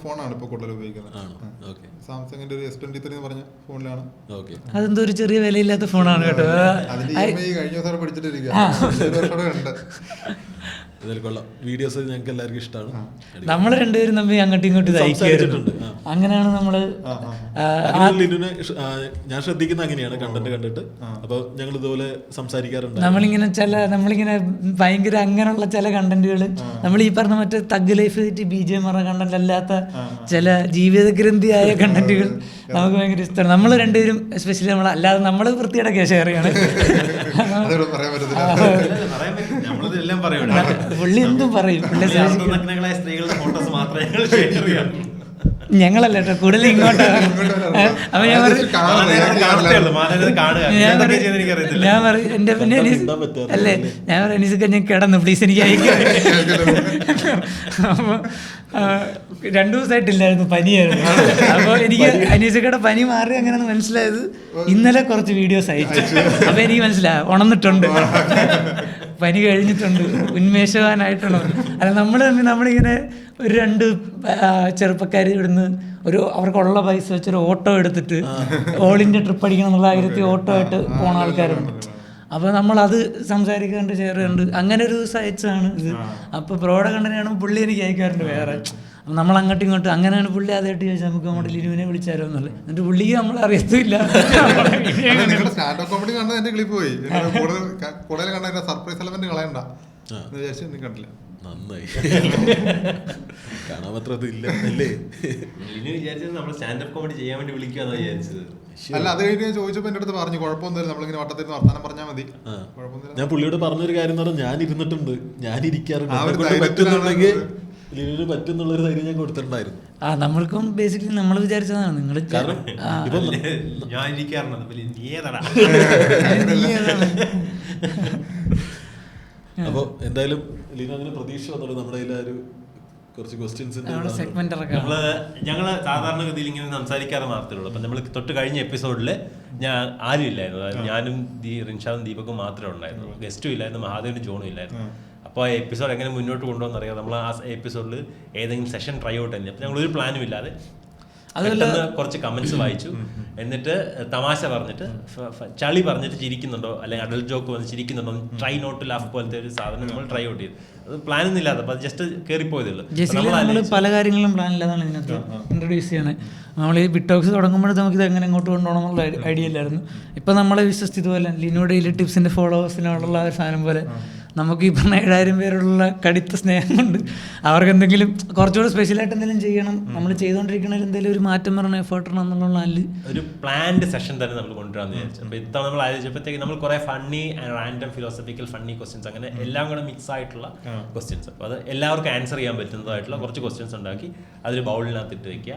ഫോണാണ് ഇപ്പൊ കൂടുതൽ ഉപയോഗിക്കുന്നത്. സാംസങ്ങിന്റെ ഒരു S23 എന്ന് പറഞ്ഞ ഫോണിലാണ്. അതെന്തോ ഒരു ചെറിയ വിലയില്ലാത്ത ഫോണാണ് കേട്ടോ. അതിന്റെ കഴിഞ്ഞ ദിവസം പഠിച്ചിട്ടിരിക്കുക. വീഡിയോസ് ഞങ്ങൾക്ക് എല്ലാവർക്കും ഇഷ്ടമാണ്. നമ്മൾ രണ്ടുപേരും തമ്മിൽ അങ്ങോട്ടും ഇങ്ങോട്ടും ഇതായിട്ടുണ്ട്. അങ്ങനെയാണ് നമ്മള് ലിനുവിനെ ഞാൻ ശ്രദ്ധിക്കുന്ന അങ്ങനെയാണ് കണ്ടന്റ് കണ്ടിട്ട്. അപ്പൊ ഞങ്ങൾ ഇതുപോലെ സംസാരിക്കാറുണ്ട്. നമ്മളിങ്ങനെ ഭയങ്കര അങ്ങനെയുള്ള ചില കണ്ടന്റുകൾ നമ്മൾ ഈ പറഞ്ഞ മറ്റേ തഗ് ലൈഫ് BGM കണ്ടന്റ് അല്ലാത്ത ചില ജീവിതഗ്രന്ഥിയായ കണ്ടന്റുകൾ നമുക്ക് ഭയങ്കര ഇഷ്ടമാണ്. നമ്മൾ രണ്ടുപേരും എസ്പെഷ്യലി നമ്മൾ അല്ലാതെ നമ്മൾ വൃത്തിയുടെ ഷെയർ ചെയ്യണം. പുള്ളി എന്തും പറയും. ഞങ്ങളല്ല കേട്ടോ കൂടുതൽ ഇങ്ങോട്ട്. അപ്പൊ ഞാൻ പറയും എന്റെ പിന്നെ അല്ലേ ഞാൻ പറയും അനീസൊക്കെ ഞാൻ കിടന്നു പ്ലീസ് എനിക്ക് അയക്കാം. അപ്പൊ 2 ദിവസമായിട്ടില്ലായിരുന്നു, പനിയായിരുന്നു. അപ്പോൾ എനിക്ക് അനീസക്കയുടെ പനി മാറി അങ്ങനെയാണ് മനസ്സിലായത്. ഇന്നലെ കുറച്ച് വീഡിയോസ് അയച്ചു. അപ്പൊ എനിക്ക് മനസ്സിലായി ഉണർന്നിട്ടുണ്ട്, പനി കഴിഞ്ഞിട്ടുണ്ട്, ഉന്മേഷവാനായിട്ടുണ്ട്. അല്ല നമ്മളിങ്ങനെ ഒരു 2 ചെറുപ്പക്കാർ ഇവിടുന്ന് അവർക്കുള്ള പൈസ വെച്ചൊരു ഓട്ടോ എടുത്തിട്ട് ഓൾ ഇന്ത്യ ട്രിപ്പ് അടിക്കണം എന്നുള്ള ആഗ്രഹത്തിൽ ഓട്ടോ ആയിട്ട് പോണ ആൾക്കാരുണ്ട്. അപ്പോൾ നമ്മളത് സംസാരിക്കാറുണ്ട്, ഷെയർ ചെയ്യാറുണ്ട്. അങ്ങനെ ഒരു സൈറ്റ്സാണ് ഇത്. അപ്പോൾ ബ്രോയുടെ കണ്ടന്റാണ് പുള്ളി എനിക്ക് അയക്കാറുണ്ട് വേറെ. അപ്പം നമ്മൾ അങ്ങോട്ടും ഇങ്ങോട്ടും അങ്ങനെയാണ് പുള്ളി ആദ്യമായിട്ട് ചോദിച്ചാൽ നമുക്ക് നമ്മുടെ ലിനുവിനെ വിളിച്ചാലോ എന്നുള്ളത്. എന്നിട്ട് പുള്ളിക്ക് നമ്മൾ അറിയത്തില്ല. കോമഡി കണ്ടത് എന്റെ ക്ലിപ്പ് പോയി. കൂടുതൽ കണ്ട സർപ്രൈസ് എലമെന്റ് കളയണ്ട കണ്ടില്ല. നന്നായി കാണാൻ മാത്രം ഇല്ല അല്ലേ? വിചാരിച്ചത് നമ്മൾ സ്റ്റാൻഡപ്പ് കോമഡി ചെയ്യാൻ വേണ്ടി വിളിക്കാന്ന് വിചാരിച്ചത്. അല്ല അത് കഴിഞ്ഞ് ചോദിച്ചപ്പോ എന്റെ അടുത്ത് പറഞ്ഞു കുഴപ്പമൊന്നുമില്ല, നമ്മളിങ്ങനെ വട്ടത്തിൽ വർത്താനം പറഞ്ഞാൽ മതി. ഞാൻ പുള്ളിയോട് പറഞ്ഞൊരു കാര്യം എന്ന് പറഞ്ഞാൽ ഞാൻ ഇരുന്നിട്ടുണ്ട്, ഞാൻ ഇരിക്കാറുണ്ട്, പറ്റുന്നുണ്ടെങ്കിൽ ലിനുവിന് പറ്റുന്നുള്ളൊരു ധൈര്യം ഞാൻ കൊടുത്തിട്ടുണ്ടായിരുന്നു. നമ്മൾക്കും ബേസിക്കലി നമ്മൾ വിചാരിച്ചതാണ് നിങ്ങൾ ഞാൻ ഇരിക്കാറുണ്ട്. അപ്പൊ എന്തായാലും ലിനു അങ്ങനെ പ്രതീക്ഷ വന്നല്ലോ നമ്മുടെ ഒരു കുറച്ച് ക്വസ്റ്റ്യൻസ്. ഞങ്ങള് സാധാരണഗതിയിൽ ഇങ്ങനെ സംസാരിക്കാറ് മാത്രമേ ഉള്ളൂ. അപ്പൊ നമ്മൾ തൊട്ട് കഴിഞ്ഞ എപ്പിസോഡില് ആരും ഇല്ലായിരുന്നു. ഞാനും റിൻഷാദും ദീപക്കും മാത്രമേ ഉണ്ടായിരുന്നു. ഗസ്റ്റും ഇല്ലായിരുന്നു, മഹാദേവനും ജോണും ഇല്ലായിരുന്നു. അപ്പോൾ ആ എപ്പിസോഡ് എങ്ങനെ മുന്നോട്ട് കൊണ്ടുപോകുന്ന അറിയാം. നമ്മൾ ആ എപ്പിസോഡിൽ ഏതെങ്കിലും സെഷൻ ട്രൈ ഔട്ട് തന്നെ. അപ്പോൾ ഞങ്ങളൊരു പ്ലാനും ഇല്ലാതെ പെട്ടെന്ന് കുറച്ച് കമന്റ്സ് വായിച്ചു. എന്നിട്ട് തമാശ പറഞ്ഞിട്ട് ചളി പറഞ്ഞിട്ട് ചിരിക്കുന്നുണ്ടോ അല്ലെങ്കിൽ അഡൽട്ട് ജോക്ക് വന്ന് ചിരിക്കുന്നുണ്ടോ, ട്രൈ നോട്ട് ടു ലാഫ് പോലത്തെ ഒരു സാധനം നമ്മൾ ട്രൈ ഔട്ട് ചെയ്തു. അത് പ്ലാനൊന്നും ഇല്ലാതെ അപ്പോൾ അത് ജസ്റ്റ് കയറിപ്പോയതല്ലോ. നമ്മൾ പല കാര്യങ്ങളും പ്ലാൻ ഇല്ലാതാണ് ഇതിനകത്ത് ഇൻട്രൊഡ്യൂസ് ചെയ്യണേ. നമ്മൾ ഈ ബിറ്റോക്സ് തുടങ്ങുമ്പോഴേ നമുക്കിത് എങ്ങനെ ഇങ്ങോട്ട് കൊണ്ടുപോകണം എന്നുള്ള ഐഡിയ ഇല്ലായിരുന്നു. ഇപ്പം നമ്മളെ വിശ്വസിച്ചത് പോലെ ലിനു ഡെയിലി ടിപ്സിൻ്റെ ഫോളോവേഴ്സിനുള്ള ഒരു സാധനം പോലെ നമുക്ക് ഈ പറഞ്ഞ 7000 പേരുള്ള കടുത്ത സ്നേഹം കൊണ്ട് അവർക്ക് എന്തെങ്കിലും കുറച്ചുകൂടെ സ്പെഷ്യലായിട്ട് എന്തെങ്കിലും ചെയ്യണം, നമ്മൾ ചെയ്തുകൊണ്ടിരിക്കണതിൽ എന്തെങ്കിലും ഒരു മാറ്റം വരണം, എഫേർട്ട് ഇടണം എന്നുള്ള ഒരു പ്ലാൻഡ് സെഷൻ തന്നെ നമ്മൾ കൊണ്ടുവരാമെന്ന് വിചാരിച്ചു. അപ്പോൾ ഇത്തവണ നമ്മൾ ആലോചിച്ചപ്പോഴത്തേക്ക് നമ്മൾ കുറേ funny and random philosophical funny questions അങ്ങനെ എല്ലാം കൂടെ മിക്സ് ആയിട്ടുള്ള ക്വസ്റ്റ്യൻസ്. അപ്പോൾ അത് എല്ലാവർക്കും ആൻസർ ചെയ്യാൻ പറ്റുന്നതായിട്ടുള്ള കുറച്ച് ക്വസ്റ്റ്യൻസ് ഉണ്ടാക്കി അതൊരു ബൗളിനകത്ത് ഇട്ട് വെക്കുക.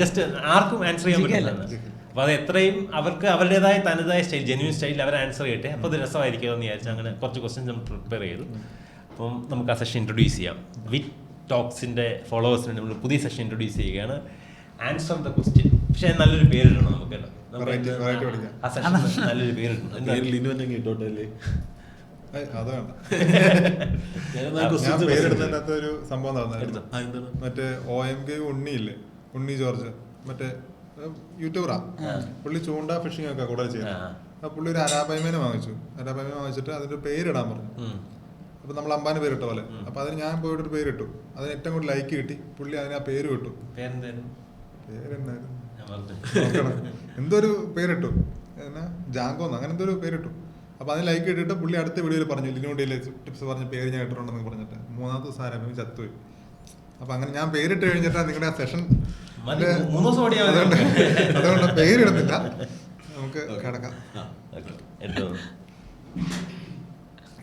ജസ്റ്റ് ആർക്കും ആൻസർ ചെയ്യാൻ പറ്റുന്നതാണ്. അപ്പോൾ അത് എത്രയും അവർക്ക് അവരുടേതായ തനതായ സ്റ്റൈൽ, ജെന്യൂൻ സ്റ്റൈലിൽ അവർ ആൻസർ ചെയ്യട്ടെ. അപ്പോൾ അത് രസമായിരിക്കും എന്ന് വിചാരിച്ചാൽ അങ്ങനെ കുറച്ച് ക്വസ്റ്റ്യൻസ് നമ്മൾ പ്രിപ്പയർ ചെയ്തു. അപ്പം നമുക്ക് ആ സെഷൻ ഇൻട്രൊഡ്യൂസ് ചെയ്യാം. വിറ്റ് ടോക്സിൻ്റെ ഫോളോവേഴ്സിന് നമ്മൾ പുതിയ സെഷൻ ഇൻട്രൊഡ്യൂസ് ചെയ്യുകയാണ്. Answer the question. പക്ഷേ നല്ലൊരു പേരിടണം നമുക്കല്ലോ. വെറൈറ്റി പഠിക്കാം. ആ സെഷൻ നല്ലൊരു പേരുണ്ട്. പേര് ലിനു തന്നെ കിട്ടോട്ടെ അല്ലേ? അത് വേണ്ട. ഞാനെന്നാ ഞാൻ questions പേരെടുത്തതിനകത്ത് ഒരു സംഭവം നടന്നായിരുന്നു. ആ, എന്താണ്? മറ്റേ OMK ഉണ്ണിയില്ലേ, ഉണ്ണി ജോർജ്, മറ്റേ യൂട്യൂബറാ. പുള്ളി ചൂണ്ട ഫിഷിംഗ് ഒക്കെ കൂടുതൽ ചെയ്യുന്നത്. അപ്പൊ പുള്ളി ഒരു അരാബൈമേനെ വാങ്ങിച്ചിട്ട് അതിന്റെ പേരിടാൻ പറഞ്ഞു. അപ്പൊ നമ്മൾ അമ്പാന് പേരിട്ട പോലെ. അപ്പൊ അതിന് ഞാൻ പോയിട്ടൊരു പേരിട്ടു. അതിന് ഏറ്റവും കൂടുതൽ ലൈക്ക് കിട്ടി. പുള്ളി അതിന് ആ പേര് വിട്ടു. പേരെന്തായിരുന്നു? നോക്കണം. എന്തൊരു പേരിട്ടു, ജാങ്കോന്ന് അങ്ങനെ എന്തോ ഒരു പേരിട്ടു. അപ്പൊ അതിന് ലൈക്ക് ഇട്ടിട്ട് പുള്ളി അടുത്ത വീഡിയോയിൽ പറഞ്ഞു ലിനോടെ ടിപ്സ് പറഞ്ഞ പേര് ഞാൻ ഇട്ടിട്ടുണ്ടെന്ന് പറഞ്ഞിട്ട് 3-ാമത്തെ ദിവസം ആരംഭിച്ച് ചത്തുപോയി. അപ്പൊ അങ്ങനെ ഞാൻ പേരിട്ട് കഴിഞ്ഞിട്ടാണ് നിങ്ങളുടെ ആ സെഷൻ. അതുകൊണ്ട് പേരിടുന്നില്ല, നമുക്ക് കിടക്കാം.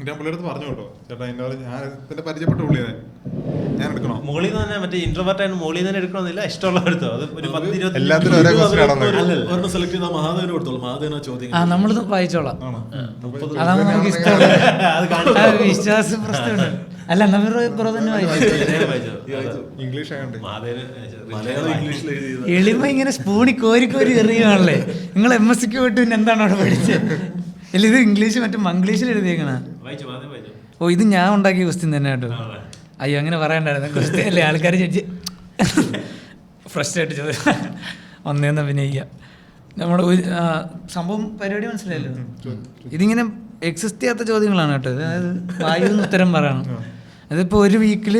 ഞാൻ പുള്ളിയുടെ അടുത്ത് പറഞ്ഞു കേട്ടോ, ചേട്ടാ ഇന്നലെ ഞാൻ ഇതിന്റെ പരിചയപ്പെട്ട പുള്ളിയെ ഞാൻ എടുക്കണോ? മുകളിൽ നിന്ന് തന്നെ മറ്റേ ഇൻട്രോവേർട്ട് ആയിട്ട് മുകളിൽ തന്നെ എടുക്കണമെന്നില്ല, ഇഷ്ടമുള്ള എടുത്തോ. അത് ഒരു 10-20 എല്ലാത്തിനും ഒരേ ക്വസ്റ്റ്യൻ ആണോ? ഒരെണ്ണം സെലക്ട് ചെയ്താൽ മഹാദേവന് കൊടുത്തോളൂ. മഹാദേവനാ ചോദ്യം. നമ്മളിത് വായിച്ചോളാം. ആണോ? അതാവുമ്പോ നമുക്ക് ഇഷ്ടമുള്ള വിശ്വാസ പ്രശ്നമുണ്ട്. അല്ല നമ്മൾ തന്നെ വായിച്ചു. ഇംഗ്ലീഷ് ആയതുകൊണ്ട് മലയാളം ഇംഗ്ലീഷിൽ എഴുതിയത്. എളിമ ഇങ്ങനെ സ്പൂണി കോരി എറിയുവാണല്ലേ. നിങ്ങൾ MSc പോയിട്ട് പിന്നെ എന്താണ് അവിടെ പഠിച്ചത്? ഇല്ല, ഇത് ഇംഗ്ലീഷ് മറ്റേ മംഗ്ലീഷിൽ എഴുതിയേക്കണ. ഓ, ഇത് ഞാൻ ഉണ്ടാക്കിയ ക്വസ്റ്റ്യൻ തന്നെ കേട്ടോ. അയ്യോ, അങ്ങനെ പറയണ്ടായിരുന്നു. ക്വസ്റ്റ്യൻ അല്ലേ, ആൾക്കാർ ജഡ്ജ് ഫ്രഷ് ആയിട്ട് ചോദിച്ചു ഒന്നേന്ന് അഭിനയിക്കാം. നമ്മുടെ സംഭവം പരിപാടി മനസ്സിലായല്ലോ. ഇതിങ്ങനെ എക്സിസ്റ്റ് ചെയ്യാത്ത ചോദ്യങ്ങളാണ് കേട്ടോ. അതായത് വായുവിന് ഉത്തരം പറയണം. അതിപ്പോൾ ഒരു വീക്കിൽ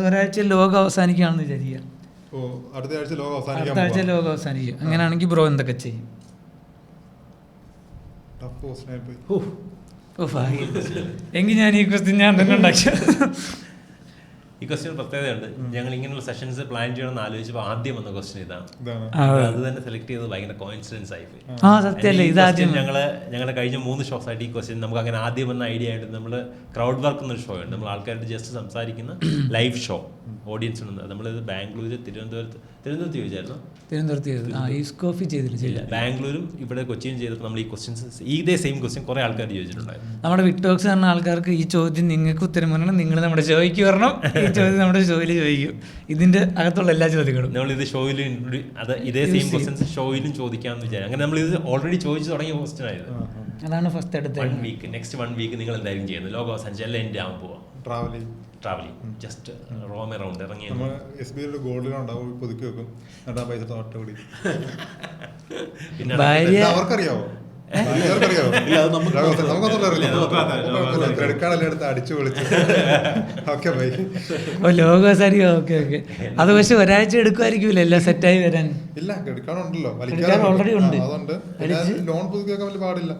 ഒരാഴ്ച ലോകം അവസാനിക്കുകയാണെന്ന് വിചാരിക്കുക. അടുത്ത ആഴ്ച ലോകം അവസാനിക്കുക. അങ്ങനെയാണെങ്കിൽ ബ്രോ എന്തൊക്കെ ചെയ്യും? എങ്കിൽ ഞാൻ ഈ ക്വസ്റ്റ്യൻ ഞാൻ തന്നെ ഉണ്ടാക്കിയ. ഈ ക്വസ്റ്റ്യൻ പ്രത്യേകതയുണ്ട്. ഞങ്ങൾ ഇങ്ങനെയുള്ള സെഷൻസ് പ്ലാൻ ചെയ്യണമെന്ന് ആലോചിച്ചപ്പോൾ ആദ്യം വന്ന ക്വസ്റ്റ്യൻ ഇതാണ്. അത് തന്നെ സെലക്ട് ചെയ്തത് ഭയങ്കര കോയിൻസിഡൻസ് ആയിപ്പോയി. ഞങ്ങളുടെ കഴിഞ്ഞ 3 ഷോസ് ആയിട്ട് ഈ ക്വസ്റ്റ്യൻ നമുക്ക് അങ്ങനെ ആദ്യം വന്ന ഐഡിയ ആയിട്ട് നമ്മൾ ക്രൗഡ് വർക്ക് എന്നൊരു ഷോ ഉണ്ട്. നമ്മൾ ആൾക്കാരുടെ ജസ്റ്റ് സംസാരിക്കുന്ന ലൈവ് ഷോ ഓഡിയൻസ് ഉണ്ട്. നമ്മളിത് ബാംഗ്ലൂർ, തിരുവനന്തപുരത്ത് ചോദിച്ചായിരുന്നു. ബാംഗ്ലൂരും ഇവിടെ കൊച്ചിയും ചെയ്തപ്പോൾ നമ്മൾ ഈ ക്വസ്റ്റ്യൻസ് ഇതേ സെയിം ക്വസ്റ്റ്യൻ കുറെ ആൾക്കാർ ചോദിച്ചിട്ടുണ്ടായിരുന്നു. നമ്മുടെ വിക്ടോക്സ് പറഞ്ഞ ആൾക്കാർക്ക് ഈ ചോദ്യം നിങ്ങൾക്ക് ഉത്തരം പറയണം, നിങ്ങൾ നമ്മുടെ ഷോയ്ക്ക് വരണം. ഈ ചോദ്യം നമ്മുടെ ഷോയിൽ ചോദിക്കും. ഇതിന്റെ അകത്തുള്ള എല്ലാ ചോദ്യങ്ങളും നമ്മൾ ഇത് ഷോയിലും ഇതേ സെയിം ക്വസ്റ്റ്യൻസ് ഷോയിലും ചോദിക്കാമെന്ന് വിചാരിച്ചു. അങ്ങനെ നമ്മൾ ഇത് ഓൾറെഡി ചോദിച്ചു തുടങ്ങിയ ക്വസ്റ്റ്യൻ ആയിരുന്നു. അതാണ് ഫസ്റ്റ് എടുത്തത്. 1 വീക്ക് നെക്സ്റ്റ് 1 വീക്ക് നിങ്ങൾ എന്തായാലും ചെയ്യുന്നത്? ലോക അവസാനിച്ച് എല്ലാം എൻ്റെ ആവാൻ പോവാം. ട്രാവലിംഗ് ജസ്റ്റ് റോം അറൗണ്ട് ഇറങ്ങി ഗോൾഡ് പുതുക്കി വെക്കും. പൈസ തോട്ടോടി പിന്നെ അവർക്കറിയാവോ? ക്രെഡിറ്റ് കാർഡ് എല്ലാം എടുത്ത് അടിച്ചു പൊളിച്ചു. ലോകോസാരി ഓക്കെ. അത് പക്ഷെ ഒരാഴ്ച എടുക്കുമായിരിക്കുമല്ലോ എല്ലാം സെറ്റായി വരാൻ. ഇല്ല, ക്രെഡിറ്റ് കാർഡ് ഉണ്ടല്ലോ, ഓൾറെഡി ഉണ്ട്. അതുകൊണ്ട് ലോൺ പുതുക്കി വെക്കാൻ വലിയ പാടില്ല.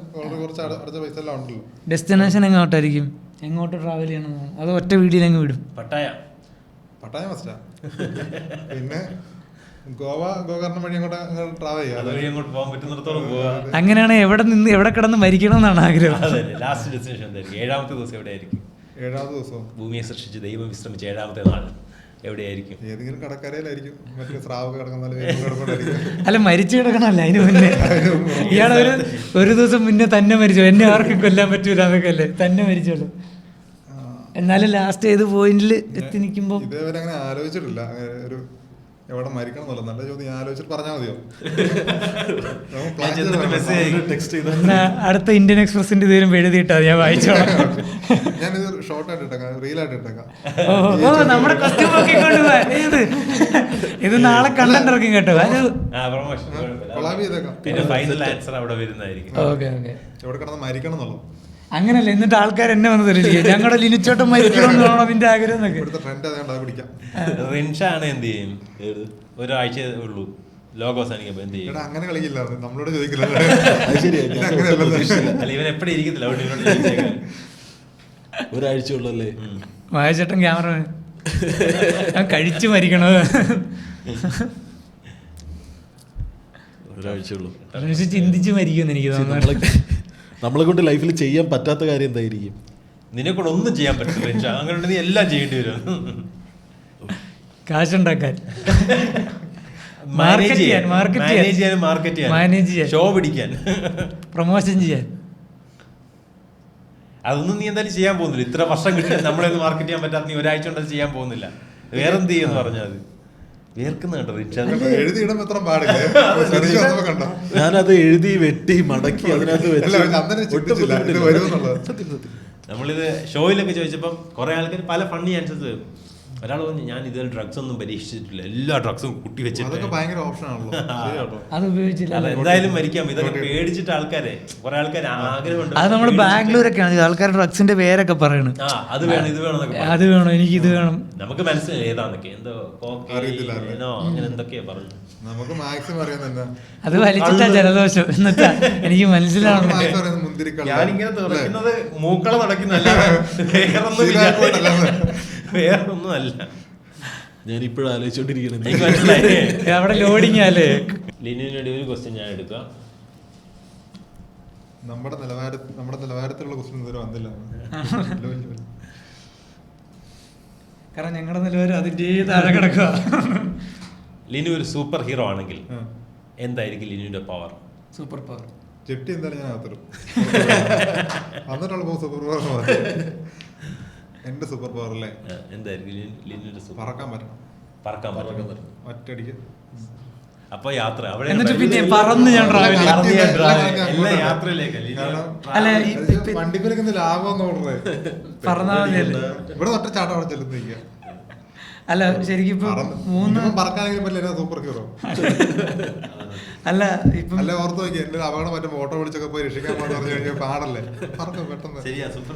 കുറച്ച് അടുത്ത പൈസ എല്ലാം ഉണ്ടല്ലോ. ഡെസ്റ്റിനേഷൻ എങ്ങോട്ടായിരിക്കും? എങ്ങോട്ട് ട്രാവൽ ചെയ്യണം? അത് ഒറ്റ വീഡിയോയിൽ അങ്ങ് വിടും. പട്ടായ മസ്റ്റാ. പിന്നെ ഗോകർണം വഴി അങ്ങോട്ട് ട്രാവൽ ചെയ്യാം. അങ്ങനെയാണ് എവിടെ കിടന്ന് മരിക്കണം എന്നാണ് ആഗ്രഹം. ലാസ്റ്റ് ഡെസ്റ്റിനേഷൻ എന്തായിരിക്കും? 7ാമത്തെ ദിവസം എവിടെയായിരിക്കും? 7ാമത്തെ ദിവസം ഭൂമിയെ സൃഷ്ടിച്ച് ദൈവം വിശ്രമിച്ച 7ാമത്തെ നാൾ എവിടെയായിരിക്കും? ഏതെങ്കിലും കടക്കരയിലായിരിക്കും. മറ്റേ സ്രാവൊക്കെ കിടക്കുന്ന. അല്ല, മരിച്ചു കിടക്കണമല്ല, അതിന് മുന്നേ ഇയാൾ ഒരു ദിവസം മുന്നേ തന്നെ മരിച്ചു. എന്നെ ആർക്കും കൊല്ലാൻ പറ്റൂല എന്നൊക്കെ അല്ലേ, തന്നെ മരിച്ചോളൂ. എന്നാലും ലാസ്റ്റ് ഏത് പോയിന്റിൽ എത്തി നിൽക്കുമ്പോൾ ഇതേവരെ അങ്ങനെ ആലോചിച്ചിട്ടില്ല. ഒരു എവിടെ മരിക്കണം എന്നല്ല, നല്ല ചോദ്യം. ഞാൻ ആലോചിച്ചിട്ട് പറഞ്ഞാൽ മതിയോ? അടുത്ത ഇന്ത്യൻ എക്സ്പ്രസിന്റെ ഇതുവരും എഴുതിയിട്ടാ ഞാൻ വായിച്ചോളാം. ഞാനിത് ഷോർട്ടായിട്ട് ഇട്ടേക്കാം, റീലായിട്ട് ഇട്ടേക്കാം. നമ്മുടെ ഇത് നാളെ കണ്ടന്റ് ഇറക്കും കേട്ടോ. പിന്നെ ഫൈനൽ ആൻസർ അവിടെ വരുന്നതായിരിക്കും. എവിടെ കിടന്ന് മരിക്കണം എന്നുള്ളൂ. അങ്ങനല്ല, എന്നിട്ട് ആൾക്കാർ എന്നെ വന്ന് തരിക ഞങ്ങളുടെ ലിനിച്ചോട്ടം മരിക്കണമെന്ന് വേണം അതിന്റെ ആഗ്രഹം എന്നൊക്കെ. റിൻഷാണ് എന്ത് ചെയ്യും? ഒരാഴ്ച ഉള്ളൂ ലോകം അവസാനിക്കുമ്പോ എന്ത് ചെയ്യും? അങ്ങനെ കളിക്കില്ല, നമ്മളോട് ചോദിക്കില്ല. അല്ല, ഇവൻ എപ്പോഴും ഇരിക്കത്തില്ല. ഒരാഴ്ച ഉള്ളല്ലേ വായച്ചേട്ടൻ ക്യാമറ ഞാൻ കഴിച്ചു മരിക്കണോ? ഒരാഴ്ച ഉള്ളൂ. ചിന്തിച്ച് മരിക്കുമെന്ന് എനിക്ക് തോന്നുന്നു. നമ്മളെ കൊണ്ട് ലൈഫിൽ ചെയ്യാൻ പറ്റാത്ത കാര്യം എന്തായിരിക്കും? നിന്നെ കൊണ്ട് ഒന്നും ചെയ്യാൻ പറ്റില്ല. അങ്ങനെ നീ എല്ലാം ചെയ്യേണ്ടി വരും. കാശുണ്ടാക്കാൻ, മാനേജ് ചെയ്യാൻ, ഷോ പിടിക്കാൻ, പ്രൊമോഷൻ ചെയ്യാൻ. അതൊന്നും നീ എന്തായാലും ചെയ്യാൻ പോകുന്നില്ല. ഇത്ര വർഷം കിട്ടി നമ്മളെ മാർക്കറ്റ് ചെയ്യാൻ പറ്റാത്ത നീ ഒരാഴ്ച കൊണ്ട് ചെയ്യാൻ പോകുന്നില്ല. വേറെന്ത് ചെയ്യുമെന്ന് പറഞ്ഞാൽ മതി. വേർക്കുന്ന കേട്ടോ റിച്ച. എഴുതിയിടുമ്പോ എത്ര പാടില്ലേ കണ്ടോ? ഞാനത് എഴുതി വെട്ടി മടക്കി അതിനകത്ത് നമ്മളിത് ഷോയിലൊക്കെ ചോദിച്ചപ്പം കുറെ ആൾക്കാർ പല ഫണ്ണി ആൻസേഴ്സ്. ഒരാൾ പറഞ്ഞു ഞാൻ ഇതുവരെ ഡ്രഗ്സ് ഒന്നും പരീക്ഷിച്ചിട്ടില്ല, എല്ലാ ഡ്രഗ്സും കുട്ടി വെച്ചിട്ട്. ഭയങ്കര ഓപ്ഷൻ ആണല്ലോ. അത് ഉപയോഗിച്ചില്ല. എന്തായാലും മരിക്കാം. ഇതൊക്കെ പേടിച്ചിട്ട് ആൾക്കാരെ കുറെ ആൾക്കാർ ആഗ്രഹമുണ്ട്. അത് നമ്മുടെ ബാംഗ്ലൂരൊക്കെയാണ് ആൾക്കാർ ഡ്രഗ്സിന്റെ പേരൊക്കെ പറയണത്. അത് വേണം ഇത് വേണം, അത് വേണം, എനിക്ക് ഇത് വേണം. നമുക്ക് മനസ്സിലായി ഏതാന്നൊക്കെ, എന്തോ അങ്ങനെ എന്തൊക്കെയാ പറഞ്ഞു. നമുക്ക് മാക്സിമം അറിയാൻ അത് വലിച്ചിട്ടാ ജലദോഷം എന്നിട്ടാ എനിക്ക് മനസ്സിലാവണം. ഞാനിങ്ങനെ തുറക്കുന്നത് മൂക്കള നടക്കുന്നല്ല, വേറൊന്നും അല്ല. ഞാനിപ്പോഴും ആലോചിച്ചോണ്ടിരിക്കണേ. അവിടെ ലോഡിങ് അല്ലേ. ലിനുവിനോട് ഒരു ക്വസ്റ്റ്യൻ ഞാൻ എടുക്കാം. നമ്മുടെ നിലവാരത്തിലുള്ള ക്വസ്റ്റ്യൻ ഇതുവരെ വന്നില്ല. കാരണം ഞങ്ങളുടെ നിലവാരം അതിന്റെ താഴെ കിടക്കുക. ലിനു ഒരു സൂപ്പർ ഹീറോ ആണെങ്കിൽ എന്തായിരിക്കും ലിനുവിന്റെ പവർ? സൂപ്പർ പവർ ചെട്ടി എന്തായാലും ഞാൻ അകത്തിടും. എന്നിട്ടുള്ള സൂപ്പർ പവർ എന്റെ സൂപ്പർ പവർ അല്ലേ? എന്തായിരിക്കും ലിനുവിന്റെ സൂപ്പർ? പറക്കാൻ പറ്റണം. പറക്കാൻ പറ്റണം ഒറ്റയടിക്ക്. അപ്പൊ യാത്ര അവിടെ എന്നിട്ട് പിന്നെ പറന്ന് ഞാൻ ട്രാവൽ വണ്ടിപ്പേരൊക്കെ ലാഭം പറഞ്ഞാൽ മതിയല്ലേ. ഇവിടെ തൊട്ട് ചാട്ടം അവിടെ ചെല്ലുന്നിരിക്കുക. അല്ല ശരിക്കും ഇപ്പൊ 3 പറക്കാനെങ്കിലും പറ്റില്ല സൂപ്പർ ഹീറോ. അല്ല ഇപ്പൊ അല്ല ഓർത്ത് നോക്കി എന്റെ അപകടം മറ്റേ ഓട്ടോ വിളിച്ചൊക്കെ പോയി രക്ഷിക്കാൻ പറഞ്ഞു കഴിഞ്ഞാൽ പാടല്ലേ. പറക്കും പെട്ടെന്ന്. സൂപ്പർ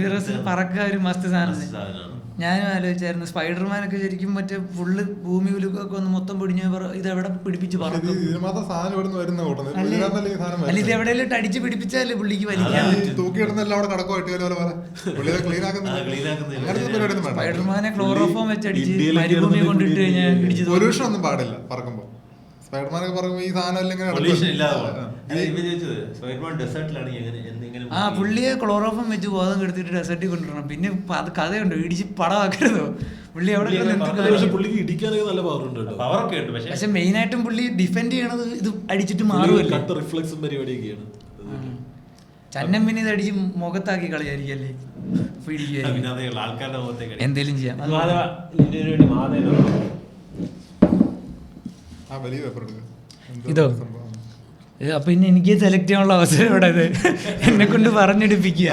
ഹീറോസിന് പറക്കാൻ ഒരു മസ്ത് സാധനം. ഞാനും ആലോചിച്ചായിരുന്നു സ്പൈഡർമാനൊക്കെ ശരിക്കും മറ്റേ ഫുള്ള് ഭൂമി ഉലുക്കൊക്കെ ഒന്ന് മൊത്തം പിടിഞ്ഞ ഇത് എവിടെ പിടിപ്പിച്ച് പറക്കും. അല്ല ഇത് എവിടെയെങ്കിലും അടിച്ച് പിടിപ്പിച്ചാലേ പുള്ളിക്ക് വലിക്കാൻ. സ്പൈഡർമാനെ ക്ലോറോഫോം വെച്ചടിച്ച് മരുഭൂമി കൊണ്ടിട്ട് കഴിഞ്ഞാൽ പൊല്യൂഷൻ ഒന്നും പാടില്ല പറക്കുമ്പോ. സ്പൈഡർമാനൊക്കെ പറയുമ്പോ ഈ സാധനം പുള്ളിയെ ക്ലോറോഫോം വെച്ച് ബോധം കെടുത്തിട്ട് ഡെസേർട്ടിൽ കൊണ്ടുവരണം. പിന്നെ അത് കഥയുണ്ടോ ഇടിച്ച് പടമാക്കരുതോ പുള്ളി അവിടെ. പക്ഷെ മെയിൻ ആയിട്ടും പുള്ളി ഡിഫെൻഡ് ചെയ്യണത് ഇത് അടിച്ചിട്ട് മാറുമല്ലേ. ചന്നം പിന്നെ ഇത് അടിച്ച് മുഖത്താക്കി കളിയായിരിക്കല്ലേ പിടിക്കുക. എന്തേലും ചെയ്യാം. ഇതോ അപ്പൊ ഇനി എനിക്ക് സെലക്ട് ചെയ്യാനുള്ള അവസരം ഇവിടെ എന്നെ കൊണ്ട് പറഞ്ഞെടുപ്പിക്കുക.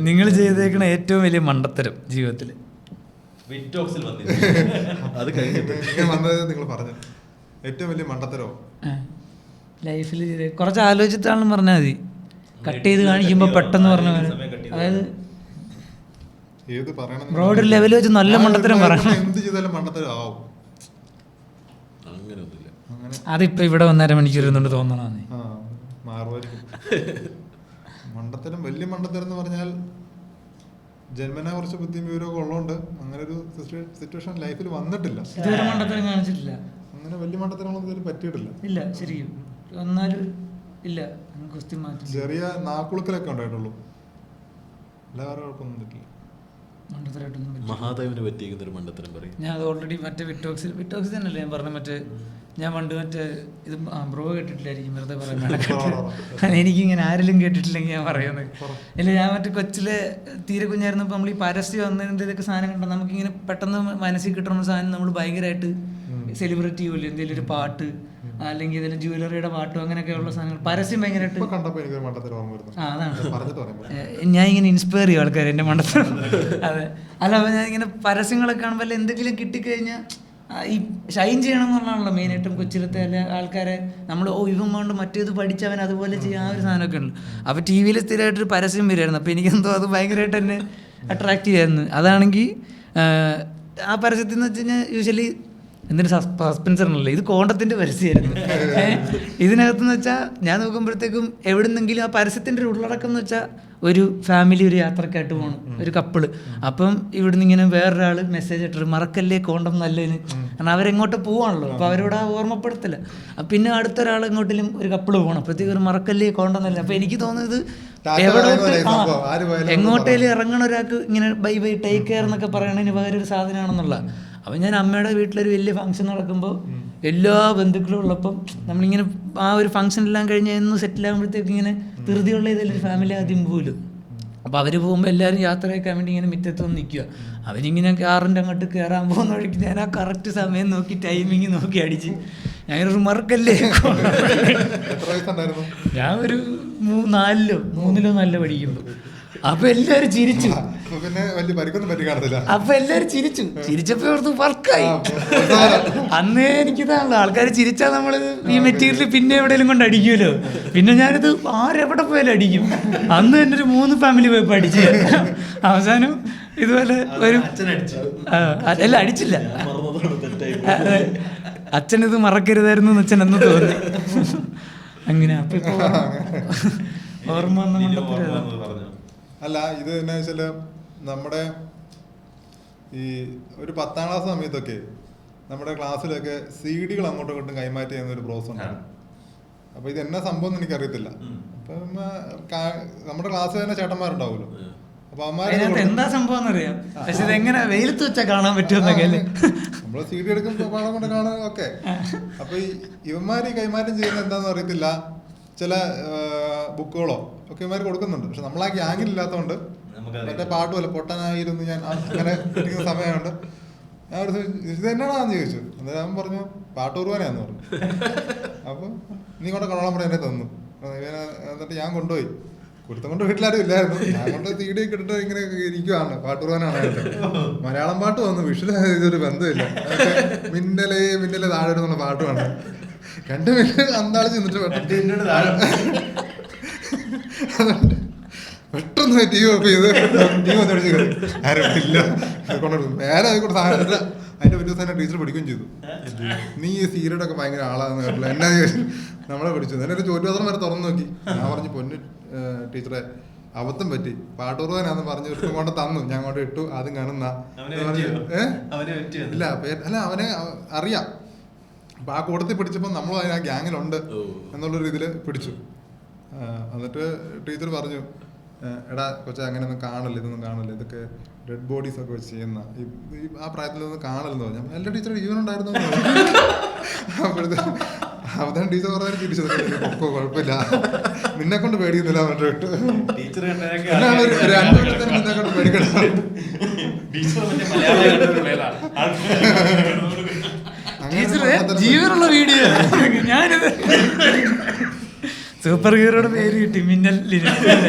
നിങ്ങൾ ചെയ്തേക്കണ ഏറ്റവും വലിയ മണ്ടത്തരം ജീവിതത്തില് അത് നിങ്ങൾ പറഞ്ഞു ഏറ്റവും വലിയ മണ്ടത്തരോ ലൈഫിൽ കുറച്ച് ആലോചിച്ചിട്ടാണെന്ന് പറഞ്ഞാൽ മതി. കട്ട് ചെയ്ത് കാണിക്കുമ്പോ പെട്ടെന്ന് പറഞ്ഞ പോലെ. അതായത് ബ്രോഡ് ലെവൽ വെച്ച് നല്ല മണ്ടത്തരം പറയണം. അതിപ്പോ ഇവിടെ 1.5 മണിക്കൂർ ഇരുന്നുകൊണ്ട് തോന്നണേ. മണ്ടത്തരം വലിയ മണ്ടത്തരം എന്ന് പറഞ്ഞാൽ ജന്മനെ കുറച്ച് ബുദ്ധിയും വിവരമൊക്കെ ഉള്ളതുകൊണ്ട് അങ്ങനെ ഒരു സിറ്റുവേഷൻ ലൈഫിൽ വന്നിട്ടില്ല. ഇതുവരെ മണ്ടത്തരം കാണിച്ചിട്ടില്ല. അങ്ങനെ വലിയ മണ്ടത്തരങ്ങളൊന്നും ഇതുവരെ പറ്റിയിട്ടില്ല. ഇല്ല ശരിക്കും എന്നാലും ഇല്ല. ചെറിയ നാക്കുളുക്കലൊക്കെ ഉണ്ടായിട്ടുള്ളൂ. എല്ലാവരും കുഴപ്പമൊന്നും പറ്റില്ല. മഹാദേവന് പറ്റിയിരിക്കുന്ന ഒരു മണ്ടത്തരം പറയും. ഞാൻ അത് ഓൾറെഡി മറ്റേ വിറ്റോക്സ് തന്നെയല്ലേ ഞാൻ പറഞ്ഞ മറ്റേ ഞാൻ പണ്ട് മറ്റേ ഇത് ബ്രോ കേട്ടിട്ടില്ലായിരിക്കും വെറുതെ പറയാൻ. എനിക്കിങ്ങനെ ആരെങ്കിലും കേട്ടിട്ടില്ലെങ്കിൽ ഞാൻ പറയുന്നത് ഇല്ല. ഞാൻ മറ്റേ കൊച്ചിലെ തീരെ കുഞ്ഞായിരുന്നപ്പോൾ നമ്മൾ ഈ പരസ്യം വന്നതിൻ്റെതൊക്കെ സാധനം കണ്ടാൽ നമുക്കിങ്ങനെ പെട്ടെന്ന് മനസ്സിൽ കിട്ടുന്ന സാധനം നമ്മൾ ഭയങ്കരമായിട്ട് സെലിബ്രേറ്റ് ചെയ്യുമല്ലോ. എന്തെങ്കിലും ഒരു പാട്ട് അല്ലെങ്കിൽ ഏതെങ്കിലും ജ്വല്ലറിയുടെ പാട്ടോ അങ്ങനെയൊക്കെയുള്ള സാധനങ്ങൾ പരസ്യം ഭയങ്കരമായിട്ട്. അതാണ് ഞാൻ ഇങ്ങനെ ഇൻസ്പയർ ചെയ്യും ആൾക്കാർ എൻ്റെ മണ്ടത്തരം. അതെ അല്ല അപ്പോൾ ഞാൻ ഇങ്ങനെ പരസ്യങ്ങളൊക്കെ കാണുമ്പോൾ എന്തെങ്കിലും കിട്ടിക്കഴിഞ്ഞാൽ ഈ ഷൈൻ ചെയ്യണം എന്നുള്ളതാണല്ലോ മെയിനായിട്ടും കൊച്ചിലത്തെ അല്ല ആൾക്കാരെ നമ്മൾ ഇവൻ കൊണ്ട് മറ്റേത് പഠിച്ചവൻ അതുപോലെ ചെയ്യാൻ ആ ഒരു സാധനമൊക്കെ ഉള്ളു. അപ്പോൾ ടി വിയിൽ സ്ഥിരമായിട്ടൊരു പരസ്യം വരുമായിരുന്നു. അപ്പോൾ എനിക്കെന്തോ അത് ഭയങ്കരമായിട്ട് എന്നെ അട്രാക്റ്റ് ചെയ്യായിരുന്നു. അതാണെങ്കിൽ ആ പരസ്യത്തിൽ എന്ന് വെച്ച് കഴിഞ്ഞാൽ യൂഷ്വലി എന്തിനു സസ്പെൻസറിനല്ലേ, ഇത് കോണ്ടത്തിന്റെ പരസ്യമായിരുന്നു. ഇതിനകത്തെന്ന് വെച്ചാൽ ഞാൻ നോക്കുമ്പോഴത്തേക്കും എവിടുന്നെങ്കിലും ആ പരസ്യത്തിൻ്റെ ഒരു ഉള്ളടക്കം എന്ന് വെച്ചാൽ ഒരു ഫാമിലി ഒരു യാത്രക്കായിട്ട് പോകണം, ഒരു കപ്പിള്. അപ്പം ഇവിടുന്ന് ഇങ്ങനെ വേറൊരാൾ മെസ്സേജ് ഇട്ടിട്ട് മറക്കല്ലേ കോണ്ടം നല്ലതിന്. കാരണം അവരെങ്ങോട്ട് പോവാണല്ലോ, അപ്പോൾ അവരോട് ആ ഓർമ്മപ്പെടുത്തില്ല. പിന്നെ അടുത്തൊരാൾ എങ്ങോട്ടിലും ഒരു കപ്പിള് പോകണം, അപ്പോഴത്തേക്ക് ഒരു മറക്കല്ലേ കോണ്ടം നല്ല. അപ്പം എനിക്ക് തോന്നുന്നത് എങ്ങോട്ടേലും ഇറങ്ങണ ഒരാൾക്ക് ഇങ്ങനെ ബൈ ബൈ ടേക്ക് കെയർ എന്നൊക്കെ പറയണതിന് പകരം ഒരു സാധനമാണെന്നുള്ള. അപ്പം ഞാൻ അമ്മയുടെ വീട്ടിലൊരു വലിയ ഫംഗ്ഷൻ നടക്കുമ്പോൾ എല്ലാ ബന്ധുക്കളും ഉള്ളപ്പം നമ്മളിങ്ങനെ ആ ഒരു ഫംഗ്ഷനെല്ലാം കഴിഞ്ഞ് എന്ന് സെറ്റിൽ ആകുമ്പോഴത്തേക്ക് ഇങ്ങനെ ധൃതിയുള്ള ഇതിലൊരു ഫാമിലി ആദ്യം പോലും. അപ്പോൾ അവർ പോകുമ്പോൾ എല്ലാവരും യാത്രയൊക്കെ വേണ്ടി ഇങ്ങനെ മുറ്റത്ത് വന്ന് നിൽക്കുക. അവരിങ്ങനെ കാറിൻ്റെ അങ്ങോട്ട് കയറാൻ പോകുന്ന വഴിക്ക് ഞാൻ ആ കറക്റ്റ് സമയം നോക്കി ടൈമിങ് നോക്കി അടിച്ച് ഞാനൊരു മറക്കല്ലേ. ഞാൻ ഒരു 4-3 നല്ല പഠിക്കുമ്പോൾ. അപ്പൊ എല്ലാരും ചിരിച്ചു. പിന്നെ വലിയ പരിക്കൊന്നും പറ്റി കാണത്തില്ല. അപ്പൊ എല്ലാരും ചിരിച്ചപ്പോ ഓർത്ത് വർക്കായി. അന്നേ എനിക്കിതാണല്ലോ, ആൾക്കാർ ചിരിച്ചാൽ നമ്മള് ഈ മെറ്റീരിയൽ പിന്നെ എവിടെയെങ്കിലും കൊണ്ട് അടിക്കുമല്ലോ. പിന്നെ ഞാനിത് ആരെവിടെ പോയാലും അടിക്കും. അന്ന് തന്നെ ഒരു 3 ഫാമിലി പോയപ്പോ അടിച്ചു. അവസാനം ഇതുപോലെ ഒരു അല്ല അടിച്ചില്ല, അച്ഛനിത് മറക്കരുതായിരുന്നു എന്ന് അച്ഛൻ എന്ന് തോന്നി. അങ്ങനെ അപ്പൊ ഇപ്പൊ ഓർമ്മ അല്ല, ഇത് എന്നാ വെച്ചാല് നമ്മുടെ ഈ ഒരു 10ാം ക്ലാസ് സമയത്തൊക്കെ നമ്മുടെ ക്ലാസ്സിലൊക്കെ CD-കൾ അങ്ങോട്ടും ഇങ്ങോട്ടും കൈമാറ്റി ചെയ്യുന്ന ഒരു പ്രോസസ് ഉണ്ടായിരുന്നു. അപ്പൊ ഇത് എന്നാ സംഭവം എന്ന് എനിക്കറിയത്തില്ല. അപ്പം നമ്മുടെ ക്ലാസ്സിൽ തന്നെ ചേട്ടന്മാരുണ്ടാവുമല്ലോ. അപ്പൊ അതിനകത്ത് എന്താ സംഭവം എന്നറിയാം, പക്ഷെ ഇതെങ്ങനെ വെയിലത്ത് വെച്ചാൽ കാണാൻ പറ്റുമെന്നൊക്കെ നമ്മള് CD എടുക്കും പാടം കൊണ്ട് കാണാൻ ഒക്കെ. അപ്പൊ ഈ ഇവന്മാര് കൈമാറ്റം ചെയ്യുന്നത് എന്താണെന്ന് അറിയത്തില്ല. ചില ബുക്കുകളോ ഒക്കെ ഇവന്മാർ കൊടുക്കുന്നുണ്ട്. പക്ഷെ നമ്മളാ ഗ്യാങ്ങിൽ ഇല്ലാത്തതുകൊണ്ട് മറ്റേ പാട്ട് പോലെ പൊട്ടനായിരുന്നു ഞാൻ അങ്ങനെ ഇരിക്കുന്ന സമയമുണ്ട്. ഞാൻ ഒരു ഇത് തന്നെയാണെന്ന് ചോദിച്ചു. എന്നിട്ട് അവൻ പറഞ്ഞു പാട്ട് കുർബാനയാന്ന് പറഞ്ഞു. അപ്പൊ നീ കൊണ്ട് കൊള്ളാൻ പറഞ്ഞ എന്നെ തന്നു. എന്നിട്ട് ഞാൻ കൊണ്ടുപോയി കുരുത്തം കൊണ്ട് വീട്ടിലാരും ഇല്ലായിരുന്നു. ഞാൻ കൊണ്ട് CD ഒക്കെ ഇട്ടിട്ട് ഇങ്ങനെ ഇരിക്കുവാണ്. പാട്ട് കുർബാനാണ്. മലയാളം പാട്ട് വന്നു, വിഷുവിന് ഇതൊരു ബന്ധമില്ല. മിന്നലേ മിന്നലേ താഴെ വരുന്ന പാട്ടുമാണ്. 2 മിനിറ്റ് അന്താളിച്ച് നിന്നിട്ട് പെട്ടെന്ന് TV ഓഫ് ചെയ്ത് TV വന്നടിച്ച് കയറി. ആരും ഇല്ല കൊണ്ടുവരും നേരെ ആയിക്കോട്ടെ സാധനം. അതിന്റെ ഒരു ദിവസം തന്നെ ടീച്ചർ പഠിക്കുകയും ചെയ്തു. നീ ഈ സീരിയലൊക്കെ ഭയങ്കര ആളാന്ന് കേട്ടില്ല. എന്നാ നമ്മളെ പഠിച്ചു. എന്നെ ഒരു ചോറ്റുപാത്രം വരെ തുറന്നു നോക്കി. ഞാൻ പറഞ്ഞു പൊന്നു ടീച്ചറെ അബദ്ധം പറ്റി, പാട്ടൂർവാനാന്ന് പറഞ്ഞു കൊണ്ട് തന്നു. ഞാൻ കൊണ്ട് ഇട്ടു. ആദ്യം കാണുന്ന ഇല്ല അല്ല അവനെ അറിയാം. അപ്പൊ ആ കൂട്ടത്തിൽ പിടിച്ചപ്പോൾ നമ്മൾ ആ ഗ്യാങ്ങിലുണ്ട് എന്നുള്ളൊരു ഇതില് പിടിച്ചു. എന്നിട്ട് ടീച്ചർ പറഞ്ഞു, എടാ കൊച്ചാ അങ്ങനെയൊന്നും കാണില്ല, ഇതൊന്നും കാണില്ല, ഇതൊക്കെ ഡെഡ് ബോഡീസ് ഒക്കെ വെച്ച് ചെയ്യുന്ന ആ പ്രായത്തിലൊന്നും കാണലെന്ന് പറഞ്ഞു. എല്ലാ ടീച്ചറുടെ ജീവനുണ്ടായിരുന്നു. അവസാനം ടീച്ചർ പറഞ്ഞാൽ തിരിച്ചത് പൊക്കോ കുഴപ്പമില്ല, നിന്നെ കൊണ്ട് പേടിക്കുന്നില്ല പറഞ്ഞിട്ട് വിട്ടു. നിന്നെ കൊണ്ട് പേടിക്കണം. ജീവനുള്ള വീഡിയോ ഞാനിത് സൂപ്പർ ഹീറോയുടെ പേര് കിട്ടി, മിന്നൽ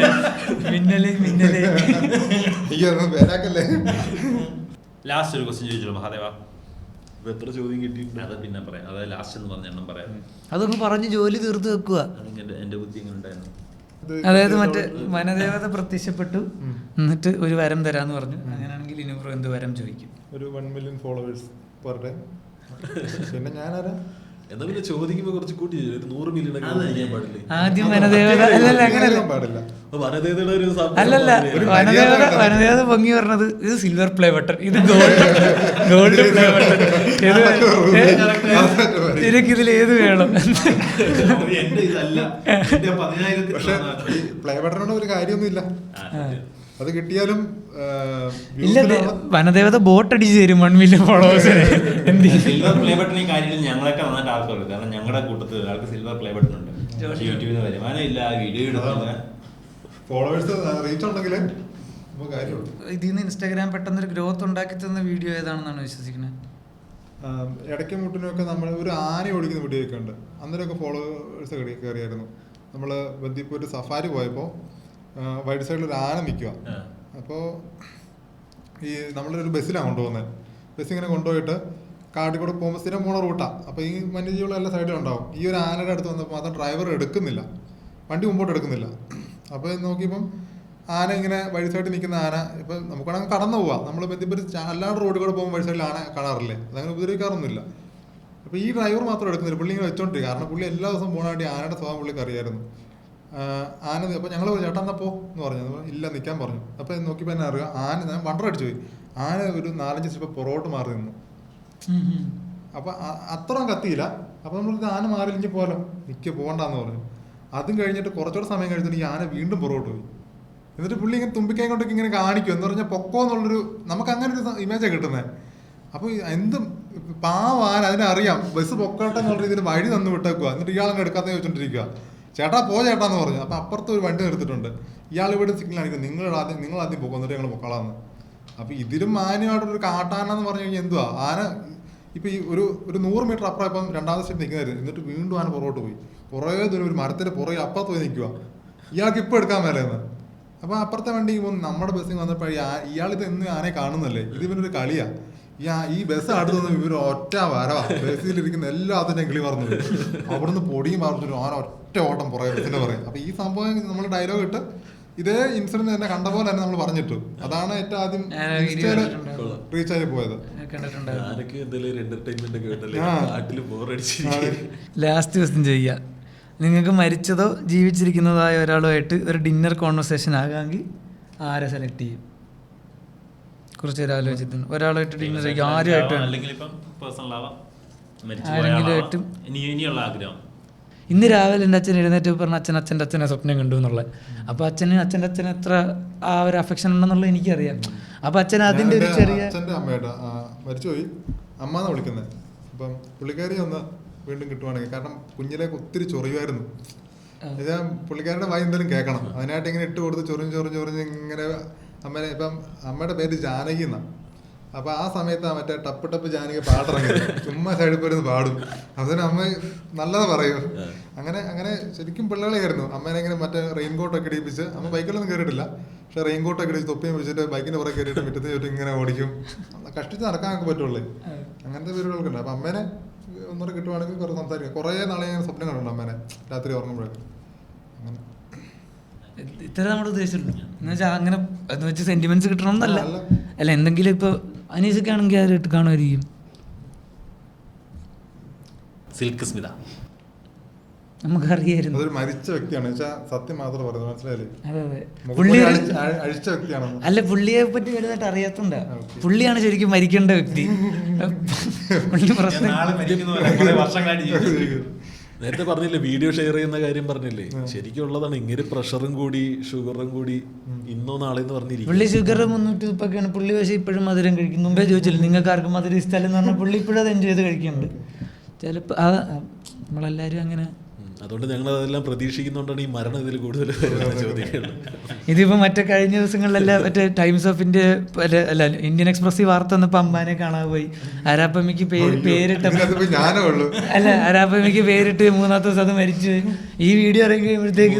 മിന്നല് മിന്നല്. ലാസ്റ്റ് ഒരു ക്വസ്റ്റ്യൻ ചോദിച്ചല്ലോ മഹാദേവ, എത്ര ചോദ്യം കിട്ടിയിട്ടുണ്ട്? അത് പിന്നെ പറയാം. അതായത് ലാസ്റ്റ് എന്ന് പറഞ്ഞ എണ്ണം പറയാം. അതൊക്കെ പറഞ്ഞ് ജോലി തീർത്ത് വെക്കുക. എന്റെ ബുദ്ധി എങ്ങനെ ഉണ്ടായിരുന്നു? അതായത് മറ്റേ വനദേവത പ്രത്യക്ഷപ്പെട്ടു, എന്നിട്ട് ഒരു വരം തരാന്ന് പറഞ്ഞു. അങ്ങനെയാണെങ്കിൽ ഇനിപ്പുറം എന്ത് വരം ചോദിക്കും? ഒരു 1 million ഫോളോവേഴ്സ് പെർ ഡേ. പിന്നെ ഞാനാരാ എന്നാ പിന്നെ ചോദിക്കുമ്പോ കുറച്ച് കൂട്ടി 100 മില്യൺ പാടില്ലേ? ആദ്യം വനദേവത അങ്ങനെയല്ല, വനദേവതയുടെ ഒരു അല്ലല്ല, വനദേവത പൊങ്ങി പറഞ്ഞത് ഇത് സിൽവർ പ്ലേ ബട്ടൺ, ഇത് ഗോൾഡ് പ്ലേ ബട്ടൺ, ഇതിൽ ഏത് വേണം? പക്ഷെ പ്ലേ ബട്ടണോട് ഒരു കാര്യമൊന്നുമില്ല. അത് കിട്ടിയാലും ഇല്ല. വനദേവത ബോട്ട് അടിച്ച് തരും 1 million ഫോളോവേഴ്സിന്. സിൽവർ പ്ലേ ബട്ടൺ ഈ കാര്യത്തിൽ ഞങ്ങളൊക്കെ നന്നായിട്ട് ആൾക്കാർ, കാരണം ഞങ്ങളുടെ കൂട്ടത്തിൽ ഒരാൾക്ക് സിൽവർ പ്ലേ ബട്ടൺ ഉണ്ട്. യൂട്യൂബിൽ നിന്ന് വരുമാനം ഇല്ല, വീഡിയോ ഇടുന്നില്ല, ഫോളോവേഴ്സ് റീച്ച് ഉണ്ടെങ്കിൽ കാര്യമുള്ളൂ. ഇതിൽ നിന്ന് ഇൻസ്റ്റാഗ്രാം പെട്ടെന്നൊരു ഗ്രോത്ത് ഉണ്ടാക്കി തന്ന വീഡിയോ ഏതാണെന്നാണ് വിശ്വസിക്കുന്നത്? ഇടയ്ക്ക് മുട്ടിനൊക്കെ നമ്മൾ ഒരു ആന ഓടിക്കുന്ന വീഡിയോ ഒക്കെ ഉണ്ട്. അന്നേരമൊക്കെ ഫോളോവേഴ്സ് കയറിയായിരുന്നു. നമ്മൾ ബന്ദിപ്പൂർ സഫാരി പോയപ്പോൾ വൈഡ് സൈഡിൽ ഒരു ആന നിൽക്കുക. അപ്പോൾ ഈ നമ്മളൊരു ബസ്സിലാണ് കൊണ്ടുപോകുന്നത്. ബസ് ഇങ്ങനെ കൊണ്ടുപോയിട്ട് കാട്ടിൽ കൂടെ പോകുമ്പോൾ സ്ഥിരം പോണ റൂട്ടാണ്. അപ്പോൾ ഈ വന്യജീവികളും എല്ലാ സൈഡിലുണ്ടാവും. ഈ ഒരു ആനയുടെ അടുത്ത് വന്നപ്പോൾ മാത്രം ഡ്രൈവർ എടുക്കുന്നില്ല, വണ്ടി മുമ്പോട്ട് എടുക്കുന്നില്ല. അപ്പോൾ നോക്കിയപ്പം ആന ഇങ്ങനെ വഴി സൈഡിൽ നിൽക്കുന്ന ആന ഇപ്പം നമുക്കാണെങ്കിൽ കടന്നു പോവാം. നമ്മൾ ബന്ദിപ്പൂർ അല്ലാണ്ട് റോഡിൽ കൂടെ പോകുമ്പോൾ വഴി സൈഡിൽ ആന കാണാറില്ലേ, അതങ്ങനെ ഉപദ്രവിക്കാറൊന്നുമില്ല. അപ്പോൾ ഈ ഡ്രൈവർ മാത്രം എടുക്കുന്നില്ല, പുള്ളി ഇങ്ങനെ വെച്ചോണ്ടിരിക്കുക. കാരണം പുള്ളി എല്ലാ ദിവസവും പോകാൻ വേണ്ടി ആനയുടെ സ്വഭാവം പുള്ളിക്ക് അറിയായിരുന്നു. ആന അപ്പോൾ ഞങ്ങൾ ചേട്ടാ എന്നാ പോ എന്ന് പറഞ്ഞു. ഇല്ല നിൽക്കാൻ പറഞ്ഞു. അപ്പോൾ നോക്കിയപ്പോൾ എന്നെ അറിയാം ആന, ഞാൻ വണ്ടർ അടിച്ചു പോയി. ആന ഒരു 4-5 സ്റ്റെപ്പ് പുറകോട്ട് മാറി നിന്നു. അപ്പം അത്രയും കത്തിയില്ല. അപ്പോൾ നമ്മൾ ആന മാറില്ലെങ്കിൽ പോലോ പോകണ്ടെന്ന് പറഞ്ഞു. അതും കഴിഞ്ഞിട്ട് കുറച്ചുകൂടെ സമയം കഴിഞ്ഞിട്ട് ഈ ആന വീണ്ടും പുറകോട്ട് പോയി. എന്നിട്ട് പുള്ളി ഇങ്ങനെ തുമ്പിക്കൈ കൊണ്ടൊക്കെ ഇങ്ങനെ കാണിക്കും എന്ന് പറഞ്ഞാൽ പൊക്കോ എന്നുള്ളൊരു നമുക്ക് അങ്ങനെ ഒരു ഇമേജാണ് കിട്ടുന്നത്. അപ്പോൾ എന്തും പാവാൻ അതിനറിയാം ബസ് പൊക്കോട്ടെ എന്നുള്ള രീതിയിൽ വഴി തന്നു വിട്ടേക്കുക. എന്നിട്ട് ഇയാളങ്ങ് എടുക്കാത്ത ചോദിച്ചോണ്ടിരിക്കുക. ചേട്ടാ പോ ചേട്ടാന്ന് പറഞ്ഞു. അപ്പോൾ അപ്പുറത്ത് ഒരു വണ്ടി നിർത്തിയിട്ടുണ്ട്. ഇയാൾ ഇവിടെ സിഗ്നൽ അടിക്കും, നിങ്ങൾ ആദ്യം പോകും, എന്നിട്ട് ഞങ്ങൾ പൊക്കളാന്ന്. അപ്പോൾ ഇതിലും മാന്യമായിട്ടൊരു കാട്ടാനെന്ന് പറഞ്ഞു കഴിഞ്ഞാൽ എന്തുവാ ആന. ഇപ്പം ഈ ഒരു 100 മീറ്റർ അപ്പുറം ഇപ്പം രണ്ടാമത്തെ സ്റ്റെപ്പ് നിൽക്കുന്നതായിരുന്നു. എന്നിട്ട് വീണ്ടും ആന പുറകോട്ട് പോയി. കുറേ ദൂരം ഒരു മരത്തിൻ്റെ പുറകെ അപ്പുറത്ത് പോയി നിൽക്കുക. ഇയാൾക്ക് ഇപ്പോൾ എടുക്കാൻ മേലെന്ന്. അപ്പോൾ അപ്പുറത്തെ വണ്ടി നമ്മുടെ ബസ്സിൽ വന്നപ്പോൾ ഇയാളിത് എന്ന് ആനയെ കാണുന്നല്ലേ, ഇത് ഇവനൊരു കളിയാണ്. ഈ ബസ് അടുത്തൊന്നും ഇവർ ഒറ്റ വരവാ. ബസ്സിലിരിക്കുന്ന എല്ലാത്തിനും കിളി പറഞ്ഞു. അവിടുന്ന് പൊടിയും പറഞ്ഞിട്ട് ആന ഒറ്റ ഓട്ടം പുറകെ ബസ്സിൻ്റെ പറയും. അപ്പോൾ ഈ സംഭവം നമ്മൾ ഡയലോഗ് ഇട്ട് ഇതേ ഇൻസിഡന്റ് തന്നെ കണ്ട പോലെ തന്നെ നമ്മൾ പറഞ്ഞിട്ടു. അതാണ് ഏറ്റവും ആദ്യം റീച്ച് ആയി പോയത്. ലാസ്റ്റ് ദിവസം ചെയ്യുക, നിങ്ങൾക്ക് മരിച്ചതോ ജീവിച്ചിരിക്കുന്നതായ ഒരാളുമായിട്ട് ഒരു ഡിന്നർ കോൺവെർസേഷൻ ആകാമെങ്കിൽ ആരെ സെലക്ട് ചെയ്യും? കുറച്ച് പേര് ആലോചിച്ചിട്ടുണ്ട്. ഒരാളായിട്ട് ഡിന്നർ കഴിക്കും, ആരുമായിട്ടും ആരെങ്കിലും. ഇനിയുള്ള ആഗ്രഹം ഇന്ന് രാവിലെ എൻ്റെ അച്ഛൻ എഴുന്നേറ്റ് പറഞ്ഞ അച്ഛൻ്റെ അച്ഛനെ സ്വപ്നം കണ്ടു എന്നുള്ളത്. അപ്പോൾ അച്ഛൻ്റെ അച്ഛൻ എത്ര ആ ഒരു അഫെക്ഷൻ ഉണ്ടെന്നുള്ളത് എനിക്കറിയാം. അപ്പോൾ അച്ഛൻ അതിൻ്റെ ഒരു ചെറിയ അച്ഛൻ്റെ അമ്മയായിട്ട് മരിച്ചുപോയി, അമ്മാന്നാണ് വിളിക്കുന്നത്. അപ്പം പുള്ളിക്കാരി ഒന്ന് വീണ്ടും കിട്ടുവാണെങ്കിൽ, കാരണം കുഞ്ഞിലേക്ക് ഒത്തിരി ചൊറിയുമായിരുന്നു. ഞാൻ പുള്ളിക്കാരുടെ വായി എന്തെങ്കിലും കേൾക്കണം, അതിനായിട്ട് ഇങ്ങനെ ഇട്ട് കൊടുത്ത് ചൊറിഞ്ഞ് ഇങ്ങനെ അമ്മേനെ. ഇപ്പം അമ്മയുടെ പേര് ജാനകി എന്നാണ്. അപ്പോൾ ആ സമയത്ത് മറ്റേ ടപ്പ് ജാനകി പാട്ടിറങ്ങി ചുമ്മാ സൈഡിൽ പോയിരുന്ന് പാടും. അതിന് അമ്മ നല്ലത് പറയും. അങ്ങനെ ശരിക്കും പിള്ളേളായിരുന്നു. അമ്മേനെ ഇങ്ങനെ മറ്റേ റെയിൻകോട്ടൊക്കെ ഇടിപ്പിച്ച്, അമ്മ ബൈക്കിലൊന്നും കയറിയിട്ടില്ല, പക്ഷെ റെയിൻകോട്ടൊക്കെ ഇടിച്ച് തൊപ്പിയും വെച്ചിട്ട് ബൈക്കിൻ്റെ പുറകെ കയറിയിട്ട് മുറ്റത്ത് ചുറ്റും ഇങ്ങനെ ഓടിക്കും. കഷ്ടിച്ച് നടക്കാനൊക്കെ പറ്റുള്ളൂ. അങ്ങനത്തെ പേരുകളൊക്കെ ഉണ്ട്. അപ്പം അമ്മേനെ ഒന്നുകൂടെ കിട്ടുവാണെങ്കിൽ കുറേ സംസാരിക്കാം. കുറേ നാളെ ഞാൻ സ്വപ്നം കണ്ടിട്ടുണ്ട് അമ്മേനെ രാത്രി ഉറങ്ങുമ്പോഴൊക്കെ. അങ്ങനെ ഇത്ര നമ്മൾ ഉദ്ദേശിച്ചിട്ടുണ്ട് എന്ന് വെച്ചാൽ അങ്ങനെ എന്ന് വെച്ചാൽ സെന്റിമെന്റ്സ് കിട്ടണം എന്നല്ല. അല്ല എന്തെങ്കിലും ഇപ്പോൾ അനീസൊക്കെ ആണെങ്കിൽ ആരായിട്ട് കാണുമായിരിക്കും. സിൽക്ക് സ്മിത നമുക്കറിയായിരുന്നു അതൊരു മരിച്ച വ്യക്തിയാണ്, സത്യം മാത്രം പറയുന്നത്, മനസ്സിലായില്ലേ? അതെ പുള്ളി അഴിച്ച വ്യക്തിയാണ്. അല്ല പുള്ളിയെ പറ്റി വലുതായിട്ട് അറിയാത്തണ്ട. പുള്ളിയാണ് ശരിക്കും മരിക്കേണ്ട വ്യക്തി. പുള്ളി പ്രശ്നം നേരത്തെ പറഞ്ഞില്ലേ വീഡിയോ ഷെയർ ചെയ്യുന്ന കാര്യം പറഞ്ഞില്ലേ, ശരിക്കും ഉള്ളതാണ്. ഇങ്ങനെ പ്രഷറും കൂടി ഷുഗറും കൂടി ഇന്നോ നാളെ എന്ന് പറഞ്ഞിരിക്കും. പുള്ളി ഷുഗർ 330 പുള്ളി പക്ഷേ ഇപ്പോഴും മധുരം കഴിക്കും. മുമ്പേ ചോദിച്ചില്ല നിങ്ങൾക്ക് ആർക്കും മധുരം ഇഷ്ടമല്ലെന്ന് പറഞ്ഞാൽ പുള്ളി ഇപ്പോഴും അത് എൻജോയ് ചെയ്ത് കഴിക്കുന്നുണ്ട്. ചിലപ്പോൾ നമ്മളെല്ലാവരും അങ്ങനെ. അതുകൊണ്ട് ഞങ്ങൾ അതെല്ലാം പ്രതീക്ഷിക്കുന്നതുകൊണ്ടാണ് ഈ മരണം ഇതിൽ കൂടുതൽ ചോദിക്കുന്നത്. ഇതിപ്പോൾ മറ്റേ കഴിഞ്ഞ ദിവസങ്ങളിലെല്ലാം മറ്റേ ടൈംസ് ഓഫ് ഇന്ത്യ അല്ല ഇന്ത്യൻ എക്സ്പ്രസ് വാർത്ത വന്നപ്പോൾ അംബാനെ കാണാൻ പോയി. ആരാപ്പമ്മയ്ക്ക് പേരിട്ട അല്ല ആരാപ്പമ്മയ്ക്ക് പേരിട്ട് 3-ാമത്തെ ദിവസം അത് മരിച്ചു. ഈ വീഡിയോ ഇറങ്ങി കഴിയുമ്പോഴത്തേക്ക്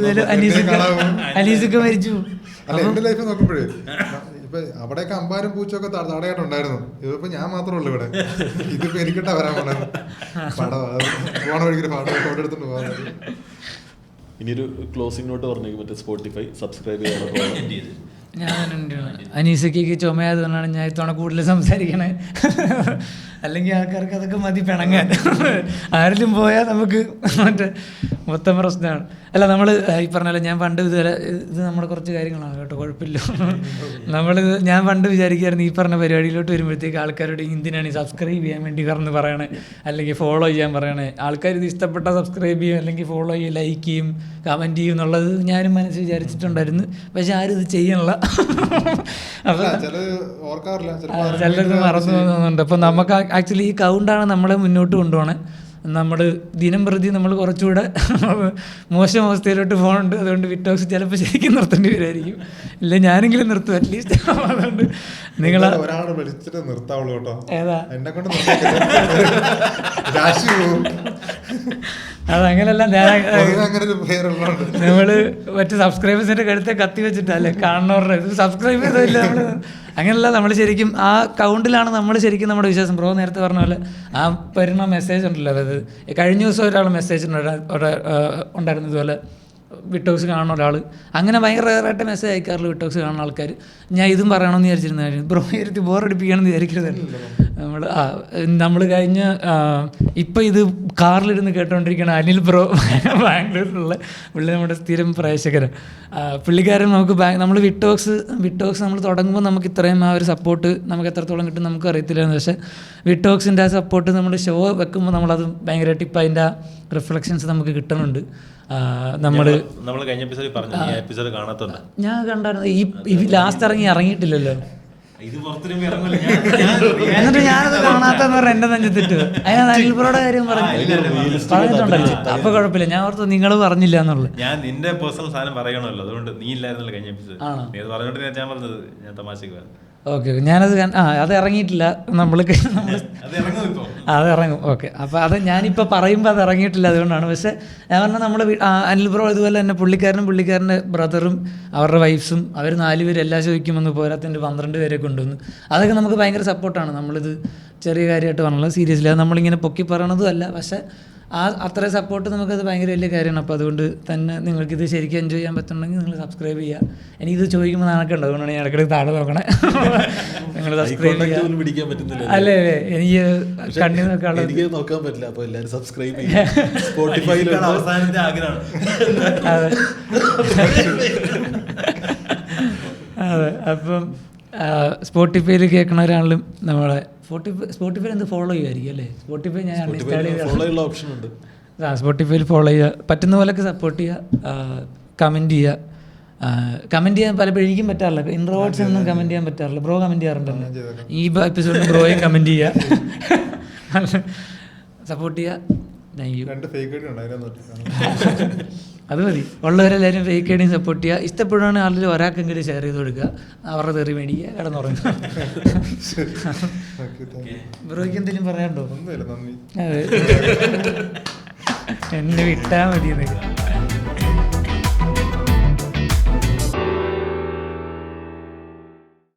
അനീസൊക്കെ മരിച്ചു. എന്റെ ലൈഫ് നോക്കുമ്പോഴേ ഇപ്പൊ അവിടെയൊക്കെ അമ്പാരും പൂച്ചൊക്കെ തടയായിട്ടുണ്ടായിരുന്നു. ഇതിപ്പോ ഞാൻ മാത്രമേ ഉള്ളൂ ഇവിടെ. ഇതിപ്പോ എനിക്കിട്ടാ വരാൻ പോണത്. പോണ വഴിക്കൊരു പാടം ഫോട്ടോ എടുത്തോണ്ട് പോകാൻ. ഇനിയൊരു ക്ലോസിംഗ് നോട്ട് പറഞ്ഞേക്കും. മറ്റേ സ്പോട്ടിഫൈ സബ്സ്ക്രൈബ് ചെയ്യാൻ ഞാൻ അനീസയ്ക്ക് ചുമയായതുകൊണ്ടാണ് ഞാൻ ഇത്തവണ കൂടുതൽ സംസാരിക്കണേ. അല്ലെങ്കിൽ ആൾക്കാർക്ക് അതൊക്കെ മതി പിണങ്ങാൻ. ആരെങ്കിലും പോയാൽ നമുക്ക് മറ്റേ മൊത്തം പ്രശ്നമാണ്. അല്ല നമ്മൾ ഈ പറഞ്ഞാലും ഞാൻ പണ്ട് ഇതുവരെ ഇത് നമ്മുടെ കുറച്ച് കാര്യങ്ങളാണ് കേട്ടോ, കുഴപ്പമില്ല. ഞാൻ പണ്ട് വിചാരിക്കുമായിരുന്നു ഈ പറഞ്ഞ പരിപാടിയിലോട്ട് വരുമ്പോഴത്തേക്ക് ആൾക്കാരോട് എന്തിനാണ് ഈ സബ്സ്ക്രൈബ് ചെയ്യാൻ വേണ്ടി പറഞ്ഞ് പറയണേ, അല്ലെങ്കിൽ ഫോളോ ചെയ്യാൻ പറയണേ. ആൾക്കാർ ഇത് ഇഷ്ടപ്പെട്ട സബ്സ്ക്രൈബ് ചെയ്യും, അല്ലെങ്കിൽ ഫോളോ ചെയ്യും, ലൈക്ക് ചെയ്യും, കമൻറ്റ് ചെയ്യും എന്നുള്ളത് ഞാനും മനസ്സിൽ വിചാരിച്ചിട്ടുണ്ടായിരുന്നു. പക്ഷെ ആരും ഇത് ചെയ്യണില്ല. അപ്പം ചിലത് മറന്നു പോകുന്നുണ്ട്. അപ്പം നമുക്ക് ആക്ച്വലി ഈ കൗണ്ടാണ് നമ്മളെ മുന്നോട്ട് കൊണ്ടുപോകണേ. നമ്മൾ ദിനം പ്രതി നമ്മൾ കുറച്ചുകൂടെ മോശം അവസ്ഥയിലോട്ട് പോകുന്നുണ്ട്. അതുകൊണ്ട് വിറ്റോക്സ് ചിലപ്പോൾ ശരിക്കും നിർത്തേണ്ടി വരുമായിരിക്കും. ഇല്ല ഞാനെങ്കിലും നിർത്തും അറ്റ്ലീസ്റ്റ്. അതുകൊണ്ട് നിങ്ങൾ ഒരാളെ വിളിച്ചിട്ട് നിർത്താവുള്ളൂ കേട്ടോ. ഏതാ എന്നെ കൊണ്ട് അതങ്ങനല്ല. നമ്മള് മറ്റേ സബ്സ്ക്രൈബേഴ്സിന്റെ കഴുത്തെ കത്തി വെച്ചിട്ടല്ലേ കാണുന്നവരുടെ ഇത് സബ്സ്ക്രൈബ് ചെയ്തില്ല. നമ്മൾ അങ്ങനെയല്ല, നമ്മൾ ശരിക്കും ആ കൗണ്ടിലാണ് നമ്മൾ ശരിക്കും നമ്മുടെ വിശ്വാസം. ബ്രോ നേരത്തെ പറഞ്ഞ പോലെ ആ വരുന്ന മെസ്സേജ് ഉണ്ടല്ലോ, അതായത് കഴിഞ്ഞ ദിവസം ഒരാൾ മെസ്സേജ് ഉണ്ടായിരുന്നു ഇതുപോലെ വിട്ടോക്സ് കാണുന്ന ഒരാൾ. അങ്ങനെ ഭയങ്കര റയറായിട്ട് മെസ്സേജ് അയക്കാറുള്ളൂ വിട്ടോക്സ് കാണുന്ന ആൾക്കാർ. ഞാൻ ഇതും പറയണമെന്ന് വിചാരിച്ചിരുന്ന കാര്യം ബ്രോ ഇരുത്തി ബോറടിപ്പിക്കുകയാണെന്ന് വിചാരിക്കരുത്. നമ്മൾ കഴിഞ്ഞ ഇപ്പം ഇത് കാറിലിരുന്ന് കേട്ടോണ്ടിരിക്കുകയാണ് അനിൽ ബ്രോ, ബാംഗ്ലൂരിലുള്ള പുള്ളി നമ്മുടെ സ്ഥിരം പ്രേക്ഷകർ. പുള്ളിക്കാരൻ നമുക്ക് നമ്മൾ വിട്ടോക്സ് നമ്മൾ തുടങ്ങുമ്പോൾ നമുക്ക് ഇത്രയും ആ ഒരു സപ്പോർട്ട് നമുക്ക് എത്രത്തോളം കിട്ടും നമുക്ക് അറിയത്തില്ലായിരുന്നു. പക്ഷേ വിട്ടോക്സിൻ്റെ ആ സപ്പോർട്ട് നമ്മൾ ഷോ വെക്കുമ്പോൾ നമ്മളത് ഭയങ്കരമായിട്ട് ഇപ്പം അതിൻ്റെ ആ റിഫ്ലക്ഷൻസ് നമുക്ക് കിട്ടുന്നുണ്ട്. നമ്മൾ കഴിഞ്ഞ എപ്പിസോഡിൽ പറഞ്ഞു, ഈ എപ്പിസോഡ് കാണാത്തതുണ്ട്. ഞാൻ കണ്ടായിരുന്നു. ഈ ലാസ്റ്റ് ഇറങ്ങിയിട്ടില്ലല്ലോ. ഇത് പുറത്തിരുമ്പോ ഇറങ്ങില്ല. എന്നിട്ട് ഞാനത് മാത്രം പറഞ്ഞ എന്റെ നെഞ്ചത്തിട്ട് അതിനാ അനിൽ ബ്രോയുടെ കാര്യം പറഞ്ഞിട്ടുണ്ടല്ലോ. അപ്പൊ കുഴപ്പമില്ല, ഞാൻ ഓർത്തു നിങ്ങൾ പറഞ്ഞില്ല എന്നുള്ളത്. ഞാൻ നിന്റെ പേഴ്സണൽ സാധനം പറയണമല്ലോ, അതുകൊണ്ട് നീ ഇല്ലായിരുന്നല്ലോ കഴിഞ്ഞ എപ്പിസോഡ്. നീ അത് പറഞ്ഞോണ്ട് ഞാൻ പറഞ്ഞത് ഞാൻ തമാശക്ക് പറയാം. ഓക്കെ, ഞാനത് അത് ഇറങ്ങിയിട്ടില്ല. അത് ഇറങ്ങും. ഓക്കെ, അപ്പോൾ അത് ഞാനിപ്പോൾ പറയുമ്പോൾ അത് ഇറങ്ങിയിട്ടില്ല, അതുകൊണ്ടാണ്. പക്ഷേ ഞാൻ പറഞ്ഞാൽ നമ്മൾ അനിൽ ബ്രോ ഇതുപോലെ തന്നെ പുള്ളിക്കാരൻ്റെ ബ്രദറും അവരുടെ വൈഫ്സും അവർ 4 പേര് എല്ലാ ചോദിക്കുമെന്ന് പോരാത്തിൻ്റെ 12 പേരെ കൊണ്ടുവന്നു. അതൊക്കെ നമുക്ക് ഭയങ്കര സപ്പോർട്ടാണ്. നമ്മളിത് ചെറിയ കാര്യമായിട്ട് പറഞ്ഞത് സീരിയസ്ലി, അത് നമ്മളിങ്ങനെ പൊക്കി പറയണതും അല്ല. പക്ഷേ അത്ര സപ്പോർട്ട് നമുക്കത് ഭയങ്കര വലിയ കാര്യമാണ്. അപ്പോൾ അതുകൊണ്ട് തന്നെ നിങ്ങൾക്കിത് ശരിക്കും എൻജോയ് ചെയ്യാൻ പറ്റുന്നുണ്ടെങ്കിൽ നിങ്ങൾ സബ്സ്ക്രൈബ് ചെയ്യുക. എനിക്കിത് ചോദിക്കുമ്പോൾ നാണക്കുണ്ട്, അതുകൊണ്ടാണ് ഞാൻ ഇടയ്ക്കിടയ്ക്ക് താഴെ നോക്കണേ. നിങ്ങൾ സബ്സ്ക്രൈബ് ചെയ്യുക. അല്ലേ, എനിക്ക് കണ്ണി നോക്കാൻ പറ്റില്ല. അപ്പോൾ എല്ലാവരും സബ്സ്ക്രൈബ് ചെയ്യുക. സ്പോട്ടിഫൈയിൽ അവസാനത്തെ ആഗ്രഹമാണ്. അതെ അതെ. അപ്പം സ്പോട്ടിഫൈയിൽ കേൾക്കണ ഒരാളും നമ്മളെ സ്പോട്ടിഫൈ എന്ത് ഫോളോ ചെയ്യുമായിരിക്കും അല്ലേ? സ്പോട്ടിഫൈ ഞാൻ അൺഇൻസ്റ്റാൾ ചെയ്ത ഓപ്ഷൻ ഉണ്ട്. സ്പോട്ടിഫൈയിൽ ഫോളോ ചെയ്യുക, പറ്റുന്ന പോലെയൊക്കെ സപ്പോർട്ട് ചെയ്യുക, കമൻറ്റ് ചെയ്യുക. കമൻറ്റ് ചെയ്യാൻ പലപ്പോഴും എനിക്കും പറ്റാറില്ല. ഇൻട്രോവേർട്സ് ഒന്നും കമൻറ്റ് ചെയ്യാൻ പറ്റാറില്ല. ബ്രോ കമൻറ്റ് ചെയ്യാറുണ്ടല്ലോ. ഈ എപ്പിസോഡിൽ ബ്രോയും കമൻറ്റ് ചെയ്യുക, സപ്പോർട്ട് ചെയ്യുക. Thank you. അത് മതി. ഉള്ളവരെല്ലാവരും ഫേക്ക് ഐഡിയും സപ്പോർട്ട് ചെയ്യുക. ഇഷ്ടപ്പെടുകയാണെങ്കിൽ ആളുകൾ ഒരാൾക്കെങ്കിലും ഷെയർ ചെയ്ത് കൊടുക്കുക. അവരുടെ തെറി മേടിക്കുക, കിടന്നുറങ്ങുക. ബ്രോയ്ക്ക് എന്തെങ്കിലും പറയാനുണ്ടോ? അതെ, എന്നെ വിട്ടാൽ മതി.